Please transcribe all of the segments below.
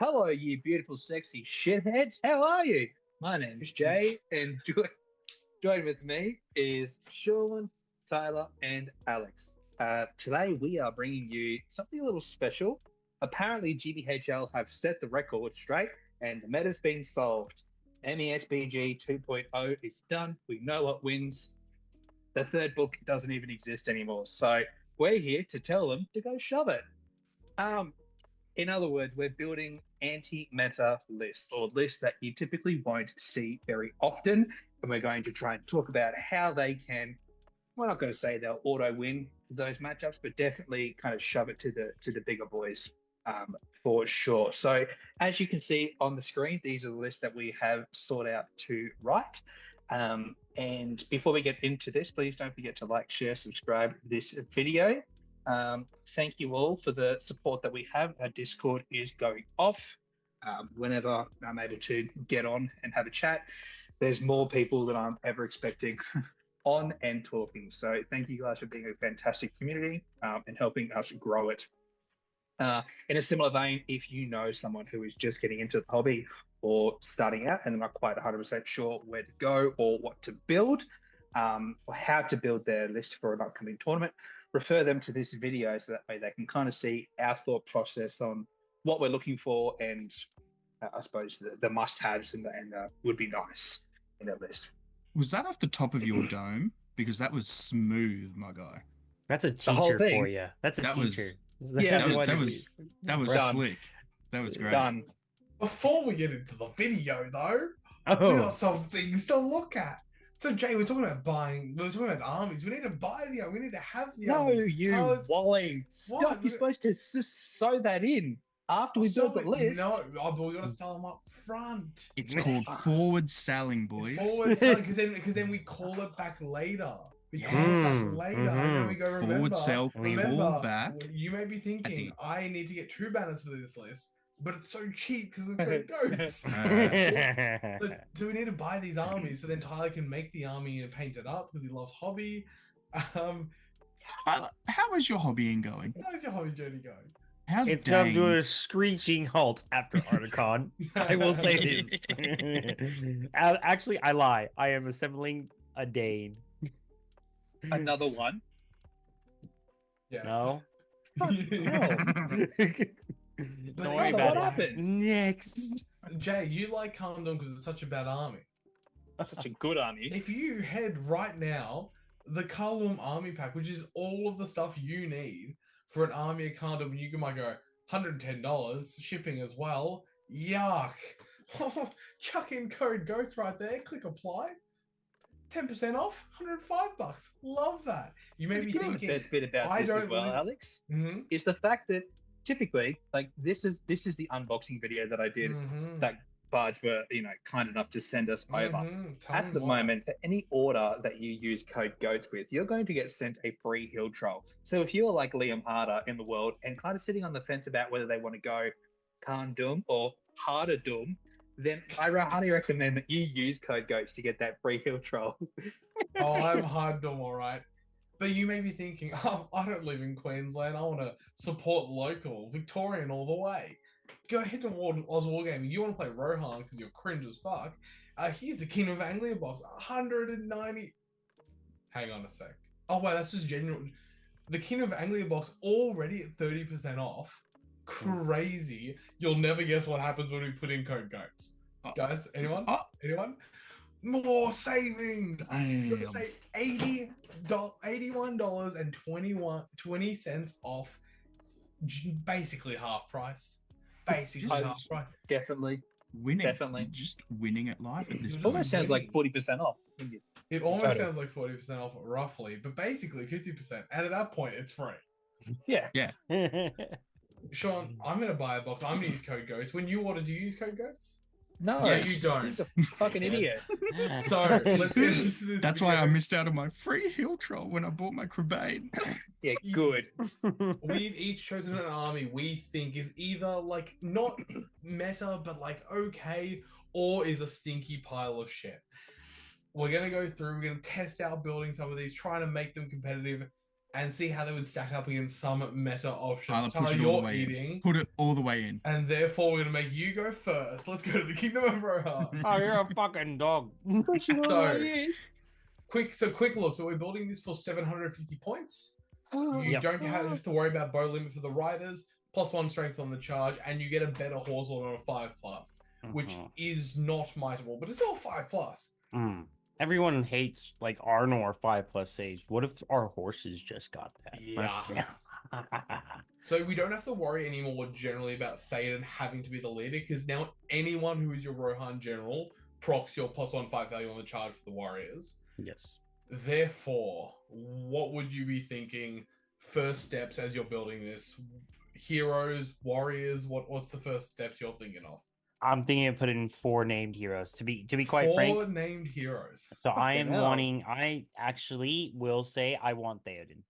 Hello, you beautiful, sexy shitheads. How are you? My name's Jay, and join with me is Sean, Tyler, and Alex. Today, we are bringing you something a little special. Apparently, GBHL have set the record straight, and the meta's been solved. MESBG 2.0 is done. We know what wins. The third book doesn't even exist anymore. So, we're here to tell them to go shove it. In other words, we're building anti-meta lists or lists that you typically won't see very often. And we're going to try and talk about how they can, we're not going to say they'll auto win those matchups, but definitely kind of shove it to the bigger boys for sure. So as you can see on the screen, these are the lists that we have sought out to write. And before we get into this, please don't forget to like, share, subscribe this video. Thank you all for the support that we have. Our Discord is going off. Whenever I'm able to get on and have a chat, there's more people than I'm ever expecting on and talking. So thank you guys for being a fantastic community and helping us grow it. In a similar vein, if you know someone who is just getting into the hobby or starting out and they're not quite 100% sure where to go or what to build, or how to build their list for an upcoming tournament, refer them to this video so that way they can kind of see our thought process on what we're looking for and I suppose the must-haves and the would be nice in a list. Was that off the top of your dome? Because that was smooth, my guy. That's a The whole teacher thing. for you. That's a That teacher. Yeah, that was Done. slick. That was great. Done. Before we get into the video, though, we Oh, got some things to look at. So, Jay, we're talking about armies. We need to buy the army. We need to have the No, army. you Colours- walling. Stop. What? You're supposed to just sew that in after we build the list. No, but we got to sell them up front. It's called forward selling, boys. It's forward selling, because then we call it back later. We call it back later, and then we go, remember, Forward sell, call back. you may be thinking, I need to get 2 banners for this list, but it's so cheap because of great goats. So we need to buy these armies so then Tyler can make the army and paint it up because he loves hobby. How is your hobbying going? How's your hobby journey going? How's it's come Dane? to a screeching halt after Articon. I will say this. Actually, I lie. I am assembling a Dane. Another one. Yes. No? But Don't worry what about it. happened? Next. Jay, you like Carn Dum because it's such a bad army. Such a good army. If you head right now, the Carn Dum army pack, which is all of the stuff you need for an army of Carn Dum, you might go $110, shipping as well. Yuck. Chuck in code GOATS right there, click apply. 10% off, $105. Love that. You may be thinking, The best bit about I this as don't well, live- Alex, Mhm, is the fact that typically, like this is the unboxing video that I did mhm, that Bards were kind enough to send us over. mhm. Tell At me the more. moment, for any order that you use code GOATS with, you're going to get sent a free hill troll. So if you're like Liam Harder in the world and kind of sitting on the fence about whether they want to go Carn Dum or Harder Dum, then I highly recommend that you use code GOATS to get that free hill troll. Oh, I'm hard dom, all right. But you may be thinking, oh, I don't live in Queensland. I want to support local, Victorian all the way. Go ahead to Oz Wargaming. You want to play Rohan because you're cringe as fuck. Here's the Kingdom of Anglia box, 190. Hang on a sec. Oh, wow, that's just genuine. The Kingdom of Anglia box already at 30% off. Crazy. You'll never guess what happens when we put in code GOATS. Guys, anyone? Anyone? More savings! You're gonna save $81 and 20 cents off, basically half price. Basically Just- half price. Definitely. Winning. Definitely. You're just winning at life at this You're point. Almost sounds like 40% off. It almost Totally. sounds like 40% off, roughly, but basically 50%. And at that point, it's free. Yeah. Sean, I'm gonna buy a box. I'm gonna use code GOATS. When you order, do you use code GOATS? No, Yeah, you don't. He's a fucking idiot. So let's get into this. That's why I video. missed out on my free hill troll when I bought my Crabane. Yeah, good. We've each chosen an army we think is either like not meta but like okay, or is a stinky pile of shit. We're gonna go through, we're gonna test out building some of these, trying to make them competitive, and see how they would stack up against some meta options. Tyler, Tara, push it all the you're way eating, in. Put it all the way in. and therefore we're gonna make you go first. Let's go to the Kingdom of Rohan. Oh, you're a fucking dog. Quick look. So we're building this for 750 points. You Yep. don't have to worry about bow limit for the riders, +1 strength on the charge, and you get a better horse lord on a 5+, which is not mightable, but it's still 5+. Everyone hates like Arnor 5+ saves. What if our horses just got that? Yeah. So we don't have to worry anymore generally about Théoden having to be the leader, because now anyone who is your Rohan general procs your +1 5 value on the charge for the warriors. Yes. Therefore, what would you be thinking first steps as you're building this? Heroes, warriors, what's the first steps you're thinking of? I'm thinking of putting 4 named heroes. To be quite frank. 4 named heroes. So I am hell. wanting. I actually will say I want Théoden.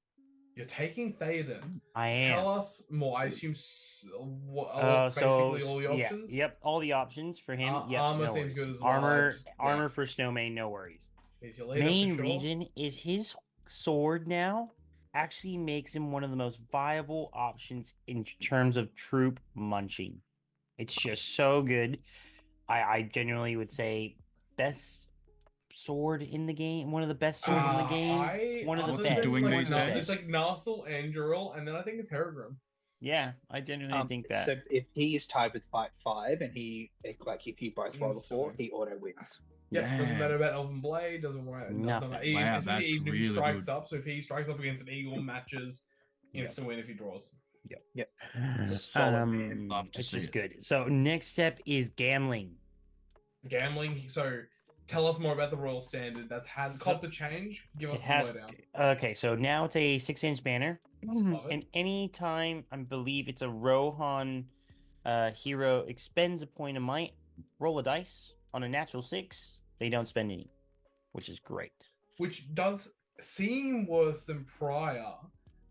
You're taking Théoden. I am. Tell us more. I assume basically all the options. Yep, all the options for him. Yep, armor no seems worries. good as well. Armor for Snowmane, no worries. He's your leader Main for sure. reason is his sword now actually makes him one of the most viable options in terms of troop munching. It's just so good. I genuinely would say best sword in the game, one of the best swords in the game, one of the What's best. he doing these days? It's like Narsil, Anduril, and then I think it's Herogrim. Yeah, I genuinely think that. So if he is tied with fight 5 and if you both roll a 4, Instantly. he auto wins. Yeah, doesn't Yeah. matter about Elven Blade, doesn't matter. Nothing. Wow, Wow, especially that's even if he really strikes good. up. So if he strikes up against an eagle, matches, instant win if he draws. Solid, man. Love to It's see just it. good. So next step is gambling. Gambling. So tell us more about the Royal Standard. That's had cop the change. Give us It the has. lowdown. Okay, so now it's a 6-inch banner, Love it. and anytime I believe it's a Rohan hero expends a point of might, roll a dice on a natural 6. They don't spend any, which is great. Which does seem worse than prior,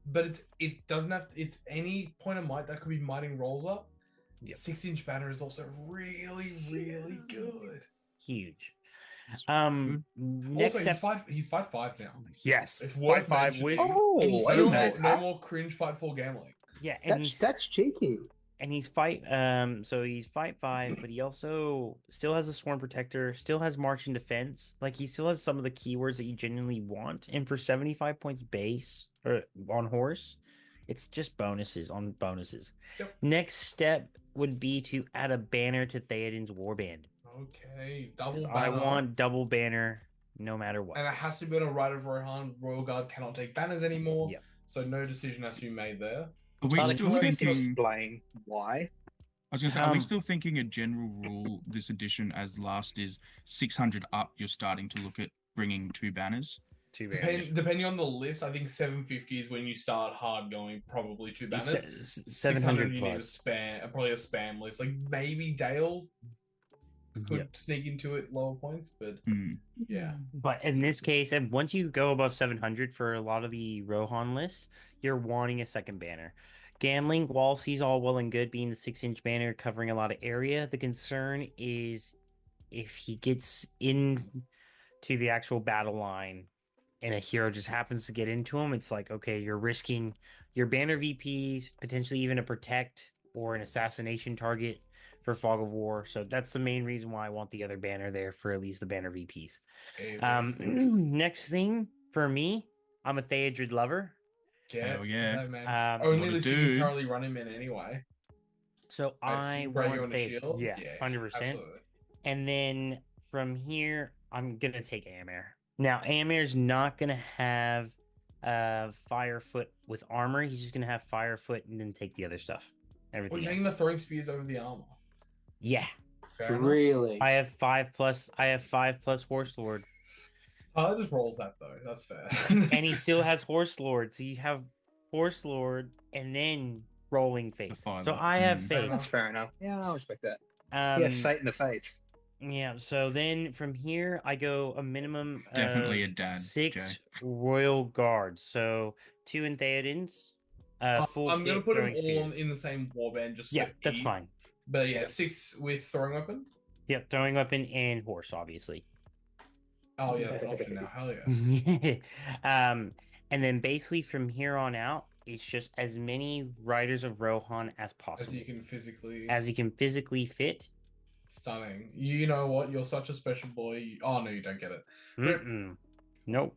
but it doesn't have to, it's any point of might that could be mighting rolls up. Yep. 6-inch banner is also really, really good. Huge. Good. Next Also, step. he's fight 5 now. Yes, It's worth 5 with. mentioning. and he's I still didn't know has, that. No more cringe fight 4 gambling. yeah, and That's cheeky. he's fight. So he's fight 5, but he also still has a sworn protector, still has march and defense. Like he still has some of the keywords that you genuinely want. And for 75 points base or on horse, it's just bonuses on bonuses. Yep. Next step would be to add a banner to Theoden's warband. Okay, double 'Cause banner. I want double banner no matter what. And it has to be on a Rider of Rohan. Royal Guard cannot take banners anymore. Yep. So no decision has to be made there. Are we Tyler, still Can you just thinking? explain why? I was going to say, are we Um, still thinking a general rule this edition as last is 600 up? You're starting to look at bringing 2 banners. 2 banners. Depending on the list, I think 750 is when you start hard going. Probably 2 banners. 700 you need a plus. spam, probably a spam list. Like maybe Dale could Yep. sneak into it lower points, but Hmm. yeah. But in this case, and once you go above 700 for a lot of the Rohan lists, you're wanting a second banner. Gambling, whilst he's all well and good being the 6-inch banner covering a lot of area, the concern is if he gets in to the actual battle line and a hero just happens to get into him, it's like, okay, you're risking your banner VPs, potentially even a protect or an assassination target for Fog of War. So that's the main reason why I want the other banner there for at least the banner VPs. Next thing for me, I'm a Theodred lover. Hell yeah. No, man. Only What a list you dude. can currently run him in anyway. So I assume Brady want on a Theodred. shield. Yeah, 100%. Absolutely. And then from here, I'm going to take Amir. Now, Amir's not going to have Firefoot with armor. He's just going to have Firefoot and then take the other stuff. Well, Everything you're else. taking the throwing spears over the armor. Yeah. Fair enough. Really? I have 5+. I have 5+ Horse Lord. Tyler just rolls that though. That's fair. And he still has Horse Lord. So you have Horse Lord and then Rolling Faith. Fiver. So I have Mm. Faith. That's fair enough. Yeah, I respect that. Um, Yeah, fate in the faith. Yeah, so then from here I go a minimum Definitely of a dad, 6 Jay. Royal Guards. So 2 in Theoden's, full I'm gonna kit put them throwing all spears. in the same warband just Yeah, for that's ease. fine. But yeah, 6 with throwing weapon. Yep, throwing weapon and horse, obviously. Oh yeah, that's an option now. Hell yeah. And then basically from here on out, it's just as many Riders of Rohan as possible. As you can physically. As you can physically fit. Stunning. You know what? You're such a special boy. Oh, no, you don't get it. But Nope.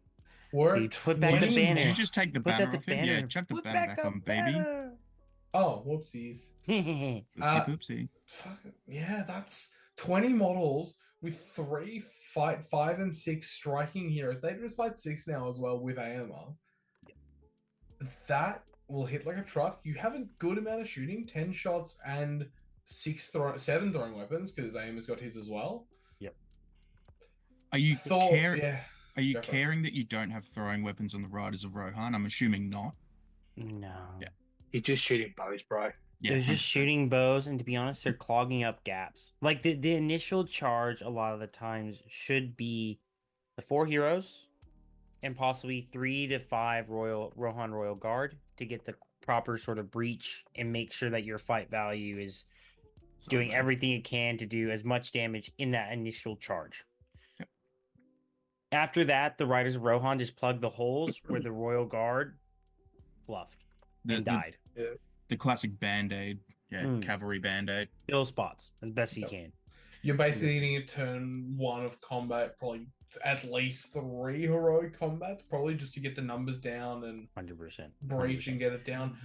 we're So at you put back the 20 banner. Did you just take the Put banner that the off him? Yeah, banner. chuck the Put banner back back the on, baby. banner. Oh, whoopsies. Oopsie poopsie. Fuck, yeah, that's 20 models with 3 fight 5 and 6 striking heroes. They just fight 6 now as well with AMR. That will hit like a truck. You have a good amount of shooting, 10 shots and 7 throwing weapons because AMR's got his as well. Yep. Are you Yeah. Are you caring that you don't have throwing weapons on the Riders of Rohan? I'm assuming not. No. Yeah. He's just shooting bows, bro. Yeah, They're just 100%. shooting bows, and to be honest, they're clogging up gaps. Like the initial charge, a lot of the times should be the 4 heroes and possibly 3 to 5 Rohan Royal Guard to get the proper sort of breach and make sure that your fight value is doing everything it can to do as much damage in that initial charge. Yep. After that, the Riders of Rohan just plug the holes where the Royal Guard fluffed and died. The classic band-aid, cavalry band-aid. Fill spots as best you can. You're basically needing a turn 1 of combat, probably at least 3 heroic combats, probably just to get the numbers down and 100%. breach and get it down.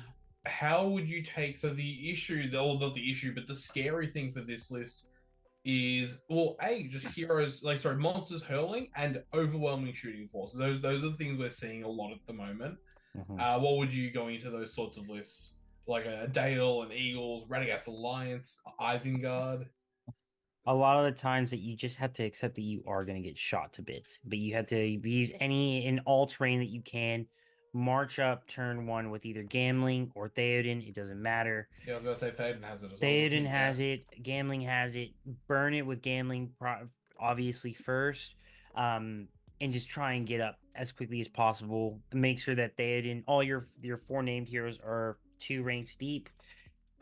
How would you take, so the issue, or not the issue, but the scary thing for this list is, well, just heroes, monsters hurling and overwhelming shooting forces. Those are the things we're seeing a lot at the moment. What would you go into those sorts of lists? Like a Dale and Eagles, Radagast Alliance, Isengard? A lot of the times that you just have to accept that you are going to get shot to bits, but you have to use any and all terrain that you can. March up turn 1 with either Gambling or Theoden. It doesn't matter. Yeah, I was going to say Theoden has it as well. Theoden has it. Gambling has it. Burn it with Gambling, obviously, first. And just try and get up as quickly as possible. Make sure that Theoden, all your 4 named heroes are 2 ranks deep.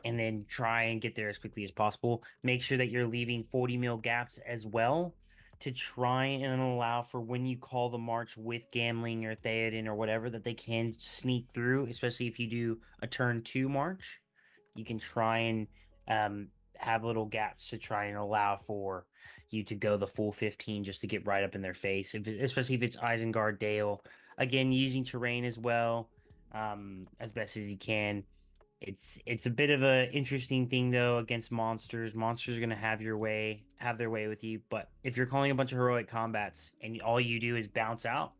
And then try and get there as quickly as possible. Make sure that you're leaving 40 mil gaps as well to try and allow for when you call the march with Gambling or Theoden or whatever that they can sneak through, especially if you do a turn 2 march. You can try and have little gaps to try and allow for you to go the full 15 just to get right up in their face, especially if it's Isengard Dale. Again, using terrain as well as best as you can. It's a bit of a interesting thing though against monsters. Monsters are gonna have their way with you. But if you're calling a bunch of heroic combats and all you do is bounce out,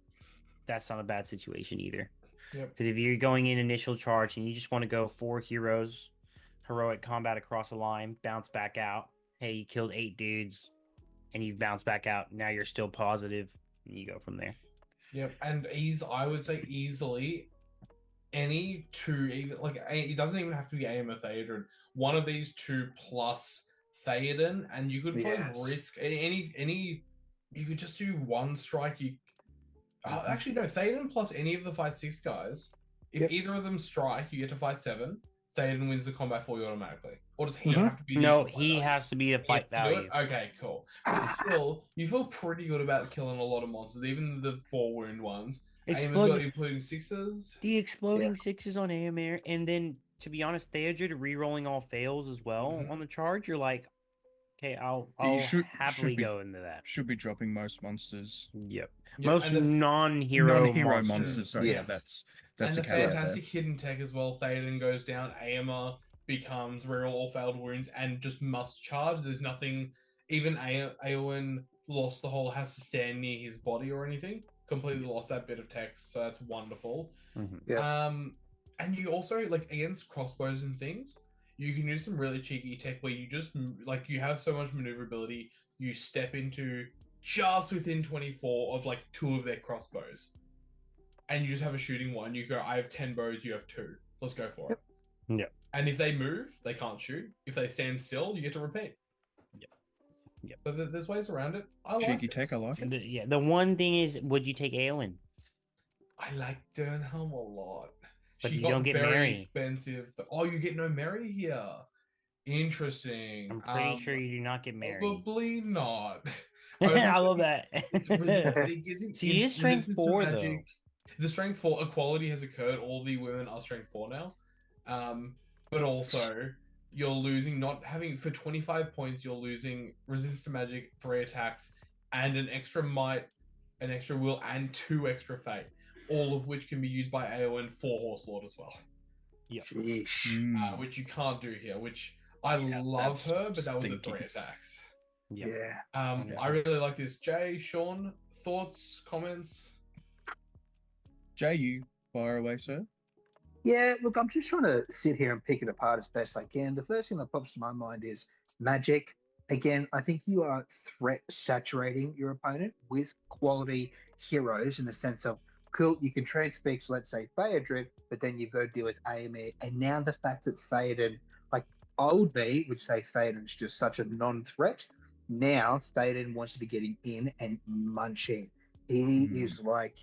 that's not a bad situation either. Because if you're going in initial charge and you just want to go 4 heroes, heroic combat across the line, bounce back out. Hey, you killed 8 dudes, and you've bounced back out. Now you're still positive, and you go from there. Yep, and I would say easily. Any 2, even it doesn't even have to be Aim or Theoden. One of these 2 plus Theoden, and you could probably risk any. You could just do 1 strike. Actually no, Theoden plus any of the fight 6 guys. If either of them strike, you get to fight 7. Theoden wins the combat for you automatically. Or does he have to be? No, he has to be the fight value. Okay, cool. But still, you feel pretty good about killing a lot of monsters, even the 4 wound ones. Including 6s. The exploding 6s on AMR, and then to be honest, Theodred re-rolling all fails as well on the charge. You're like, okay, I'll happily go into that. Should be dropping most monsters. Yep. Most non-hero monsters. So yes. That's and the fantastic hidden tech as well. Theoden goes down, AMR becomes reroll all failed wounds and just must charge. There's nothing. Even Aowen lost the whole has to stand near his body or anything. Completely lost that bit of text, so that's wonderful. And you also against crossbows and things, you can use some really cheeky tech where you just you have so much maneuverability. You step into just within 24 of 2 of their crossbows, and you just have a shooting one. You go, I have 10 bows, you have 2. Let's go for it. Yep. And if they move, they can't shoot. If they stand still, you get to repeat. Yep. But there's ways around it. Cheeky tech, I like it. The one thing is, would you take Aowen? I like Durnhelm a lot. But she you don't get very Mary. Expensive. Oh, you get no Mary here. Interesting. I'm pretty sure you do not get Mary. Probably not. I love that. It gives him She is strength 4 though. the strength 4 equality has occurred. All the women are strength 4 now. But also you're losing not having for 25 points. You're losing resistance to magic, 3 attacks, and an extra might, an extra will, and 2 extra fate. All of which can be used by Aowen for Horse Lord as well. Yep. Sheesh. Which you can't do here. Which I Yeah, love that's her, but that was at stinky. 3 attacks. Yep. Yeah. I really like this. Jay, Sean, thoughts, comments? Jay, you fire away, sir. Yeah, look, I'm just trying to sit here and pick it apart as best I can. The first thing that pops to my mind is magic. Again, I think you are threat saturating your opponent with quality heroes in the sense of, cool, you can transfix, let's say, Theodred, but then you've got to deal with Aemir. And now the fact that Theoden, like old me would say Theoden's just such a non-threat. Now Theoden wants to be getting in and munching. He is like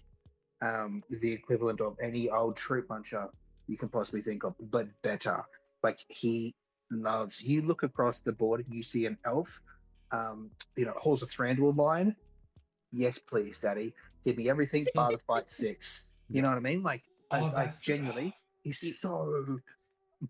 the equivalent of any old troop muncher you can possibly think of, but better. Like he loves. You look across the board and you see an elf, Halls of Thranduil line. Yes, please, Daddy. Give me everything. Father fight 6. You know what I mean? Like, I genuinely, he's so.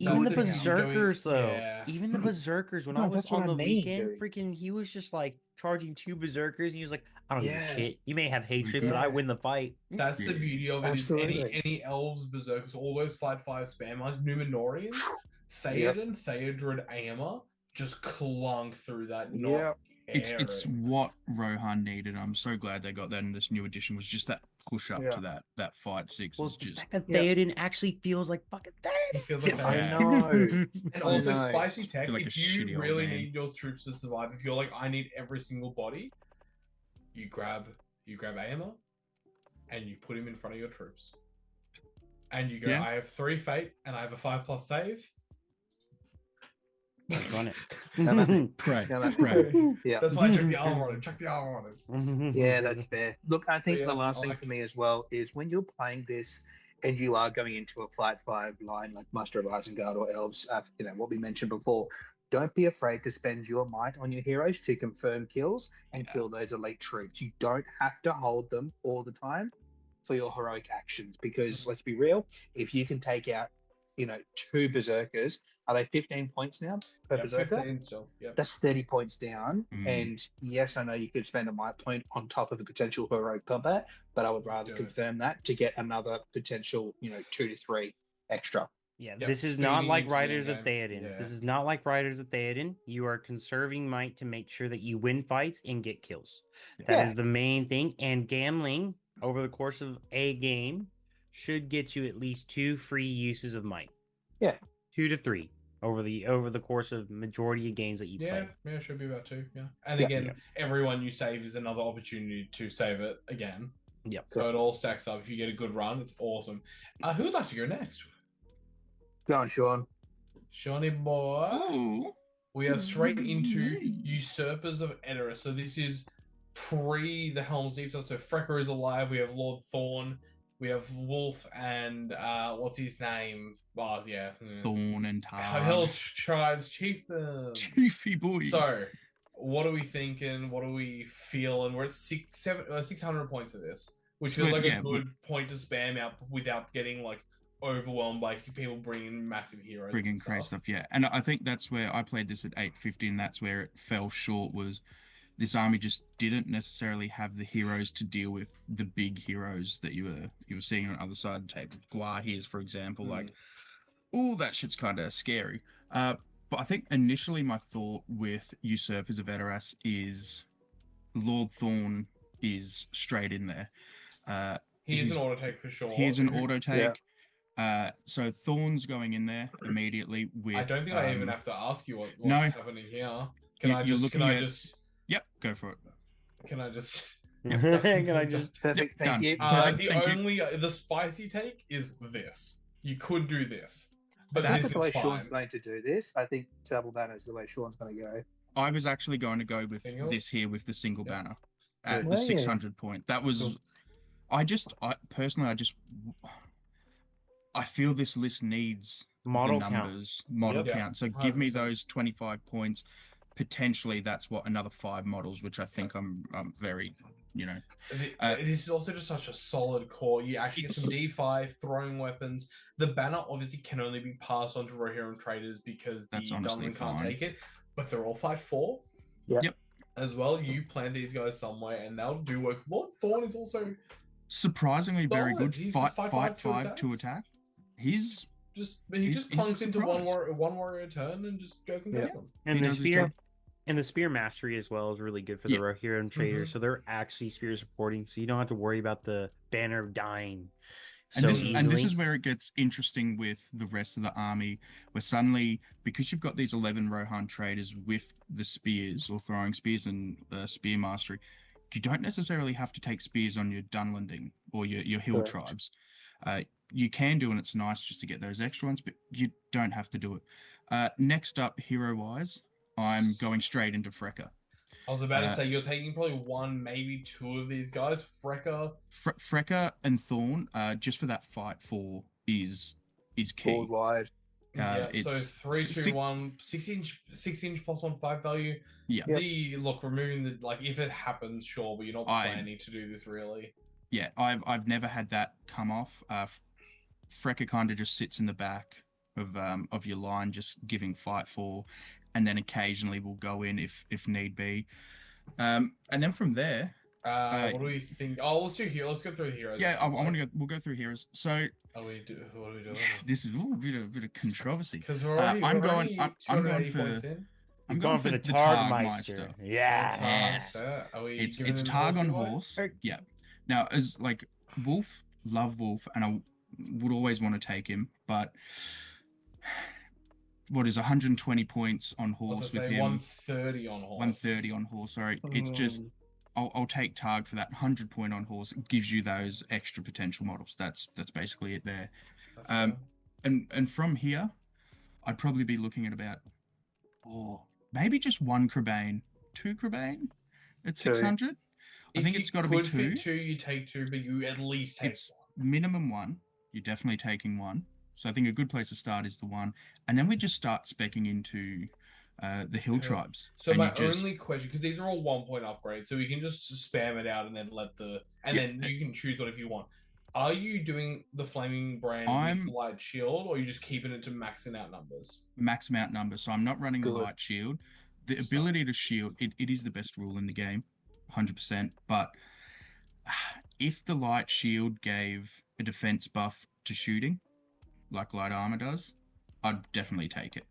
Even the That's the beauty. berserkers, though. Yeah. Even the berserkers. When No, I was that's what on I the mean, weekend, dude. freaking, he was just like charging 2 berserkers. And he was like, "I don't give a Yeah. shit. You may have hatred, but Yeah. I win the fight." That's the Yeah. beauty of it. Absolutely. Is any elves, berserkers, all those fight 5 spam lines, Numenorians, Theoden, Theodred, Aemir just clung through that. Yep. It's what Rohan needed. I'm so glad they got that in this new edition. Was just that push up to that fight 6 Well, is the just fact that Yeah. Theoden actually feels like fucking He Theoden. feels like I that. know. And also know. spicy tech. Feel like a If you shitty old really man. need your troops to survive, if you're like, I need every single body, you grab Aemir and you put him in front of your troops. And you go, Yeah. I have 3 fate and I have a 5+ save. Run it. No, that's pray. No, that's pray. Yeah. That's why I chuck the armor on it. Chuck the armor on it. Yeah, that's fair. Look, I think yeah, the last I thing like for me as well is when you're playing this and you are going into a fight 5 line like Muster of Isengard or Elves, what we mentioned before, don't be afraid to spend your might on your heroes to confirm kills and kill those elite troops. You don't have to hold them all the time for your heroic actions because let's be real, if you can take out, 2 berserkers, are they 15 points now per berserker? 15 still. Yep. That's 30 points down. Mm. And yes, I know you could spend a might point on top of a potential heroic combat, but I would rather Do it. confirm that to get another potential, 2 to 3 extra. Yeah, Yep, this is not speeding like into the Riders of endgame. Theoden. Yeah. This is not like Riders of Theoden. You are conserving might to make sure that you win fights and get kills. That is the main thing. And gambling over the course of a game should get you at least 2 free uses of might. Yeah. 2 to 3 over the course of majority of games that you play. Yeah, should be about 2. Yeah. And Yeah. again, everyone you save is another opportunity to save it again. Yep. So it all stacks up. If you get a good run, it's awesome. Who would like to go next? Go on, Sean. Shawnee boy. Ooh. We are straight into Usurpers of Edoras. So this is pre the Helm's Deep. So Frecker is alive. We have Lord Thorn. We have Wolf and what's his name? Oh yeah, Thorn and Hill Tar. Tribes Chieftain. Chiefy boys. So, what are we thinking? What do we feel? And we're at 600 points of this, which feels like a good point to spam out without getting like overwhelmed by people bringing massive heroes. Bringing crazy stuff, yeah. And I think that's where I played this at 850, and that's where it fell short. Was this army just didn't necessarily have the heroes to deal with the big heroes that you were seeing on the other side of the table. Gwahirs, for example, like, oh, that shit's kind of scary. But I think initially my thought with Usurpers of Edoras is Lord Thorn is straight in there. He's an auto take for sure. He's an auto take. So Thorn's going in there immediately with. I don't think I even have to ask you what's no. happening here. Can I just? Yep, go for it. Can I just? Can I just? Perfect. Yep, Thank you. The spicy take is this. You could do this, but That's this the way is fine. Sean's going to do this. I think double banner is the way Sean's going to go. I was actually going to go with Single? this here with the single banner at Good. the Yeah. 600 point. That was. Cool. I feel this list needs Model the count. numbers, model Yep. count. So give me 100%. those 25 points. Potentially, that's what another 5 models, which I think I'm very, you know. This is also just such a solid core. You actually get some D5 throwing weapons. The banner obviously can only be passed on to Rohirrim traders because the Dunman can't take it, but they're all fight 4. Yep. As well, you plant these guys somewhere and they'll do work. Lord Thorn is also surprisingly very good. He's Fight just 5 to attack. He just plunks into one warrior turn and just goes and kills them. And the spear mastery as well is really good for the Rohirrim traders. So they're actually spear supporting, so you don't have to worry about the banner dying. And this is where it gets interesting with the rest of the army, where suddenly, because you've got these 11 Rohan traders with the spears or throwing spears and spear mastery, you don't necessarily have to take spears on your Dunlanding or your hill tribes. You can do, and it's nice just to get those extra ones, but you don't have to do it. Next up, hero-wise, I'm going straight into Frecker. I was about to say, you're taking probably one, maybe two of these guys. Frecker and Thorn, just for that fight 4 is key. Forward wide. So 3, 2, 1, 6 inch plus 1 5 value. Yeah. Removing the if it happens, sure, but you're not planning to do this really. Yeah, I've never had that come off. Frecker kind of just sits in the back of your line, just giving fight 4, and then occasionally we'll go in if need be. And then from there, what do we think? Oh, let's do here. Let's go through the heroes. Yeah, I want to go. We'll go through heroes. So, what are we doing? This is a bit of controversy. Because I'm going for the Targmeister. Yes. It's Targ on horse. Yeah. Now, as Wolf, love Wolf, and I would always want to take him, but what is 120 points on horse with him? 130 on horse. 130 on horse. Sorry, it's just I'll take Targ for that 100 point on horse. It gives you those extra potential models. That's basically it there. And from here, I'd probably be looking at about maybe just 1 Crebain, 2 Crebain at 600. I think it's got to be 2. Fit 2, you take 2, but you at least take it's 1. Minimum 1. You're definitely taking 1. So I think a good place to start is the 1, and then we just start speccing into the hill tribes. So my only question, because these are all 1 point upgrades, so we can just spam it out and then then you can choose whatever you want. Are you doing the flaming brand with light shield, or are you just keeping it to maxing out numbers? Maximum out numbers. So I'm not running the light shield. The ability to shield, it is the best rule in the game, 100%. But if the light shield gave a defense buff to shooting, like light armor does, I'd definitely take it.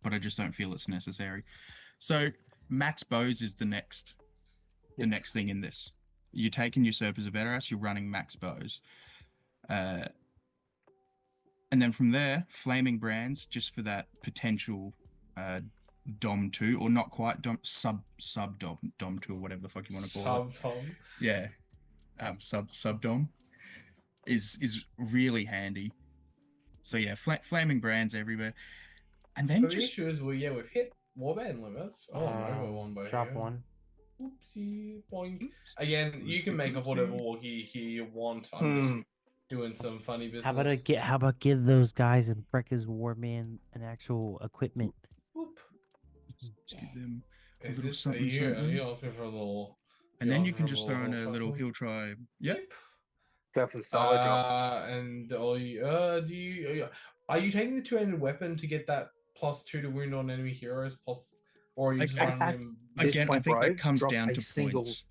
But I just don't feel it's necessary. So max bows is the next thing in this. You're taking your Serpents of Edoras, you're running max bows. And then from there, flaming brands, just for that potential Dom 2, or not quite Dom, sub Dom 2, or whatever the fuck you want to call it. Sub Dom. Yeah. Sub Dom is really handy. So yeah, flaming brands everywhere. And then the issue is, we've hit warband limits. Oh no, we're 1 by drop here. 1. Oopsie, boink. Again, you can make up whatever walkie here you want. I'm just doing some funny business. How about give those guys in Frecka's Warband an actual equipment? Whoop. Give them Is this are you asking for a little? And then you can just throw in a little hill tribe. Yep. Go for the solo drop. And are you taking the 2-handed weapon to get that +2 to wound on enemy heroes, or are you just running them? Again, I think that comes down to points.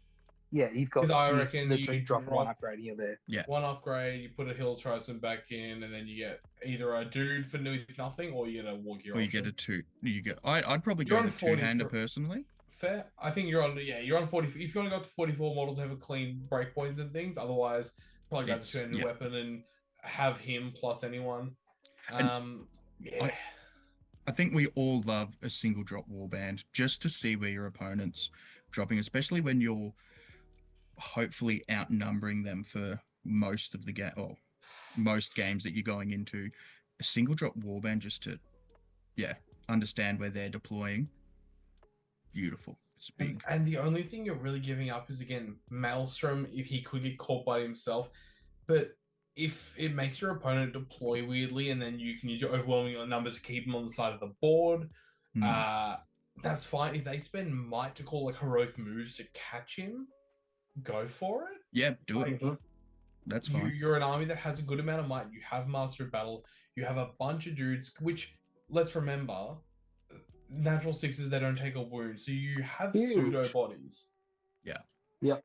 Yeah, you've got. I reckon literally you drop 1 upgrade and you're there. Yeah. 1 upgrade, you put a hill tribesman back in, and then you get either a dude for nothing, or you get a war hero. Or you get a 2. I'd probably go with 2-hander personally. Fair. I think you're on 40. If you want to go up to 44 models, have a clean breakpoints and things. Otherwise, probably go to 2-handed weapon and have him plus anyone. I think we all love a single drop warband just to see where your opponent's dropping, especially when you're hopefully outnumbering them for most of the game, or most games that you're going into. A single drop warband just to understand where they're deploying. Beautiful. It's big. And the only thing you're really giving up is, again, Maelstrom, if he could get caught by himself. But if it makes your opponent deploy weirdly, and then you can use your overwhelming numbers to keep him on the side of the board, that's fine. If they spend might to call heroic moves to catch him, go for it. Yeah, do it. Like, That's fine. you're an army that has a good amount of might. You have Master of Battle. You have a bunch of dudes, which, let's remember, natural sixes, they don't take a wound. So you have Huge. pseudo bodies. Yep.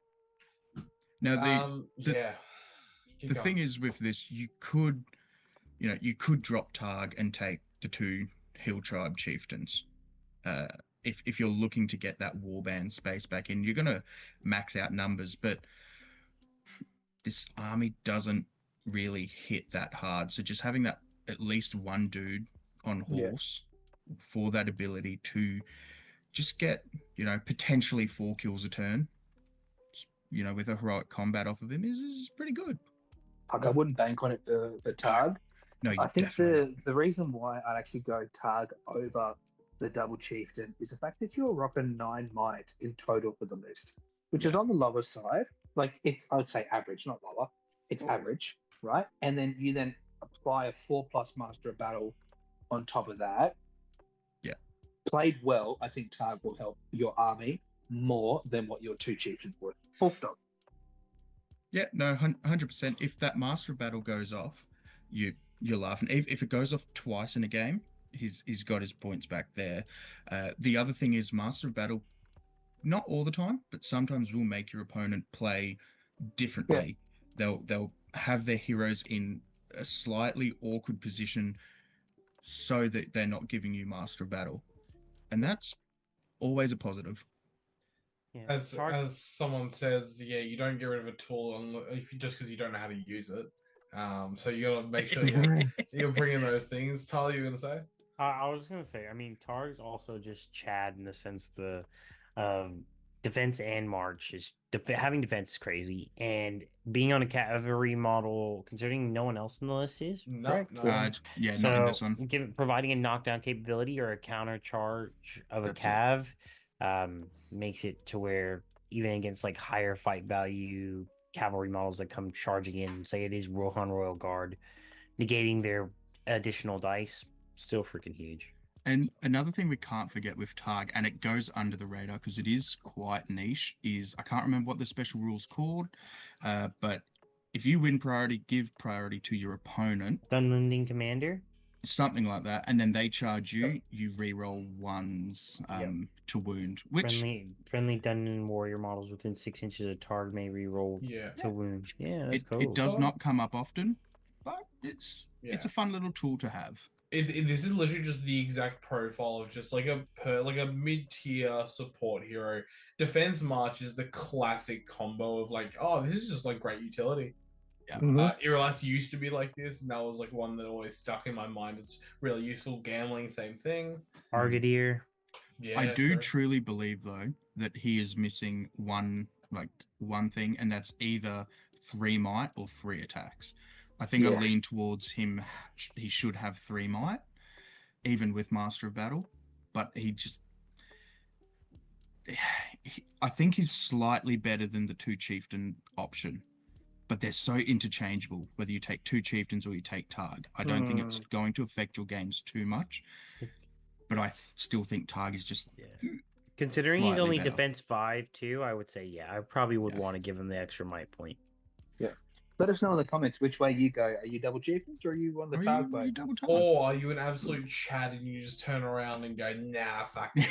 Now yeah. the thing is with this, you could drop Targ and take the 2 Hill Tribe chieftains. If you're looking to get that warband space back in, you're gonna max out numbers, but this army doesn't really hit that hard. So just having that at least one dude on horse for that ability to just get, potentially 4 kills a turn, with a heroic combat off of him is pretty good. I wouldn't bank on it the Targ. No, you I think definitely the reason why I'd actually go Targ over the double chieftain is the fact that you're rocking 9 might in total for the list, which is on the lower side. Like, it's, I would say average, not lower. It's average, right? And then you apply a 4+ Master of Battle on top of that. Yeah. Played well, I think Targ will help your army more than what your 2 chieftains would. Full stop. Yeah, no, 100%. If that Master of Battle goes off, you're laughing. If it goes off twice in a game, he's got his points back there. The other thing is Master of Battle, not all the time, but sometimes will make your opponent play differently. Yeah. They'll have their heroes in a slightly awkward position so that they're not giving you Master of Battle, and that's always a positive. Yeah, as someone says, you don't get rid of a tool just because you don't know how to use it. So you gotta make sure you're bringing those things. Tyler, you were gonna say? I was gonna say, I mean, Targ's also just Chad in the sense the defense and march is having defense is crazy, and being on a cavalry model, considering no one else in the list is correct. Not in this one. Providing a knockdown capability or a counter charge of a cav makes it to where even against like higher fight value cavalry models that come charging in, say it is Rohan Royal Guard, negating their additional dice, still freaking huge. And another thing we can't forget with Targ, and it goes under the radar because it is quite niche, is I can't remember what the special rule's called, but if you win priority, give priority to your opponent. Dunlending Commander? Something like that, and then they charge you, you reroll 1s to wound. Which friendly Dungeon Warrior models within 6 inches of Targ may reroll to wound. Yeah, that's cool. It does not come up often, but it's a fun little tool to have. This is literally just the exact profile of just like a mid-tier support hero. Defense March is the classic combo of like, oh, this is just like great utility. Yeah. Irelas used to be like this, and that was like one that always stuck in my mind. It's really useful. Gambling, same thing. Argadier. Yeah, I do truly believe though that he is missing one thing, and that's either 3 might or 3 attacks. I think I lean towards him. He should have 3 might, even with Master of Battle, but I think he's slightly better than the 2 chieftain option. But they're so interchangeable, whether you take 2 chieftains or you take Targ. I don't think it's going to affect your games too much. But I still think Targ is just... Considering he's only defense 5 too, I would say, I probably would want to give him the extra might point. Yeah. Let us know in the comments which way you go. Are you double chieftains or are you on the Targ way? Or are you an absolute Chad and you just turn around and go, nah, fuck it.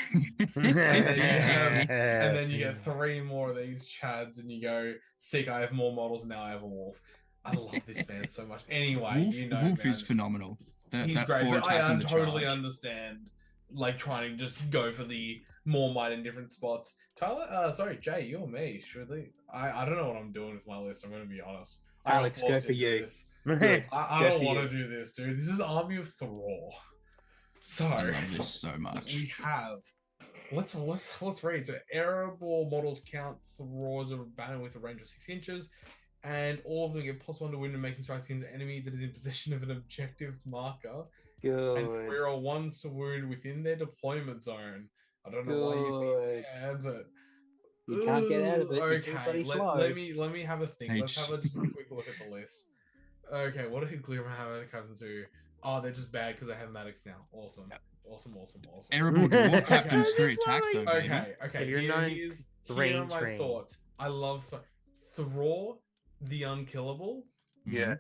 and then you get 3 more of these Chads and you go, sick, I have more models, now I have a Wolf. I love this man so much. Anyway, Wolf is phenomenal. He's great, but I totally understand like trying to just go for the more might in different spots. Tyler, sorry, Jay, you or me? I don't know what I'm doing with my list, I'm going to be honest. Alex, go for you. I don't want to do this, dude. This is Army of Thror. So I love this so much. We have let's read. So arable models count Thrors of a banner with a range of 6 inches, and all of them get +1 to win and making strikes against an enemy that is in possession of an objective marker. Good. And reroll 1s to wound within their deployment zone. I don't know why you'd be there, but you can't get out of it. Okay, let me have a think. Let's have just a quick look at the list. Okay, what did Glimmerhammer cousins do? Oh, they're just bad because they have Maddox now. Awesome. Awesome. Arable Dwarf Captain's That's 3 what attack, I- though, baby. Okay. If you're Here, not here are brain my trained. thoughts. I love Thror, the Unkillable. Yeah.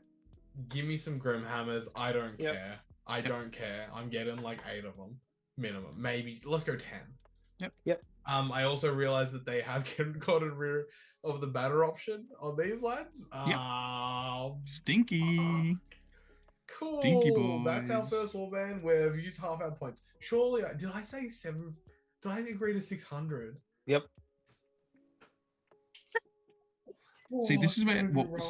Give me some Grimhammers. I don't Yep. care. I don't care. I'm getting like 8 of them minimum. Maybe let's go 10. Yep. I also realized that they have gotten rid of the banner option on these lads. Yep. Stinky. Fuck. Cool. Stinky That's our boys. first warband. We've used half our points. Surely, did I say 7? Did I agree to 600? Yep. See, this is it's where gonna be what rough.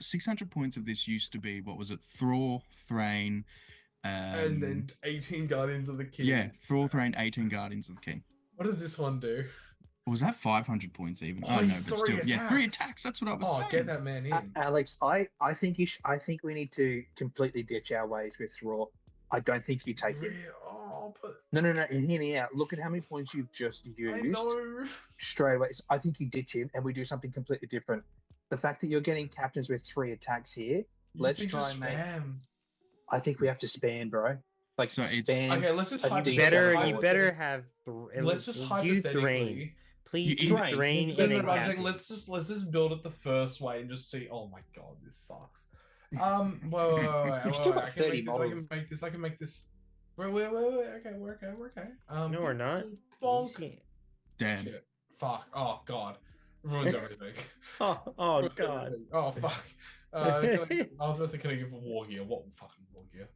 600 points of this used to be. What was it? Thror, Thrain, And then 18 Guardians of the King. yeah, Thror, Thrain, 18 Guardians of the King. What does this one do? Or was that 500 points even? Oh, Oh, no, he's but 3 still, yeah, 3 attacks. attacks. That's what I was Oh, saying. get that man in. Alex, I think I think we need to completely ditch our ways with Thror. I don't think you take him. Oh, but No. And hear me out. Look at how many points you've just I used know. straight away. So I think you ditch him and we do something completely different. The fact that you're getting captains with 3 attacks here, You let's can try just and make. spam. I think we have to span, bro. Like So it's- span. Okay, let's just I think You These better, are you hard. better have. Let's just do hypothetically. Thrain. Please You do either- Thrain No, and no, then no, I'm saying captain. let's just build it the first way and just see. Oh my god, this sucks. Wait. I still got can 30 make this. models. I can make this. Wait. Okay, we're okay. No, we're not. Bonk. Damn. Shit. Fuck. Oh god. Ruins everything. Oh Ruins god. everything. Oh fuck. I was supposed to can I give a war gear? What fucking war gear?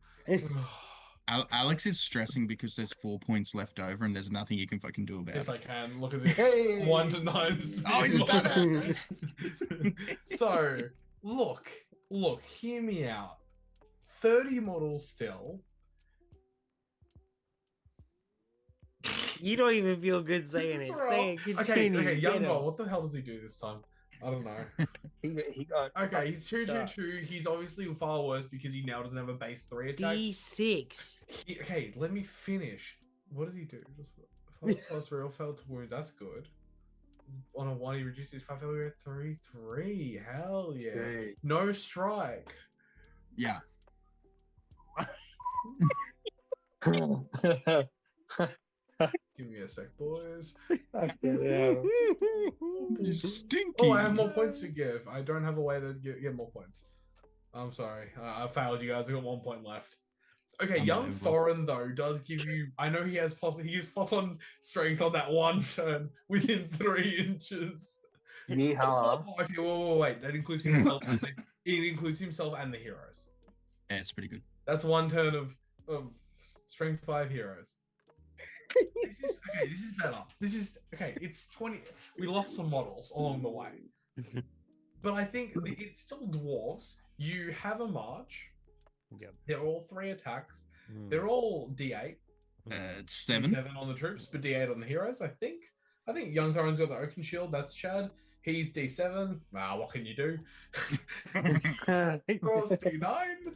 Alex is stressing because there's 4 points left over and there's nothing you can fucking do about Yes, it. I can. Look at this. Hey! 1 to 9 speed. Oh, he's done it! So, look, hear me out. 30 models still. You don't even feel good This saying is it. rough. Say it. Okay, Continue. okay, Get young him. guy. What the hell does he do this time? I don't know. He got. Okay, he's 2/2/2. He's obviously far worse because he now doesn't have a base 3 attack. D6. Okay, let me finish. What does he do? Just plus real failed to wounds. That's good. On a 1, he reduces his 5 failure 3/3. Hell yeah. Okay. No strike. Yeah. Give me a sec, boys. You stinky. Oh, I have more points to give. I don't have a way to get more points. I'm sorry. I failed you guys. I got 1 point left. Okay, young Unbelievable. Thorin though does give you. I know he has +1 strength on that 1 turn within 3 inches. Yeehaw. Oh, okay, wait. That includes himself. It includes himself and the heroes. Yeah, it's pretty good. That's 1 turn of strength 5 heroes. This is better. This is okay. It's 20. We lost some models along the way, but I think it's still dwarves. You have a march. Yep. They're all 3 attacks. They're all D8. It's 7. 7 on the troops, but D8 on the heroes. I think young Thorin's got the Oaken Shield. That's Chad. He's D7. What can you do? Ross D9.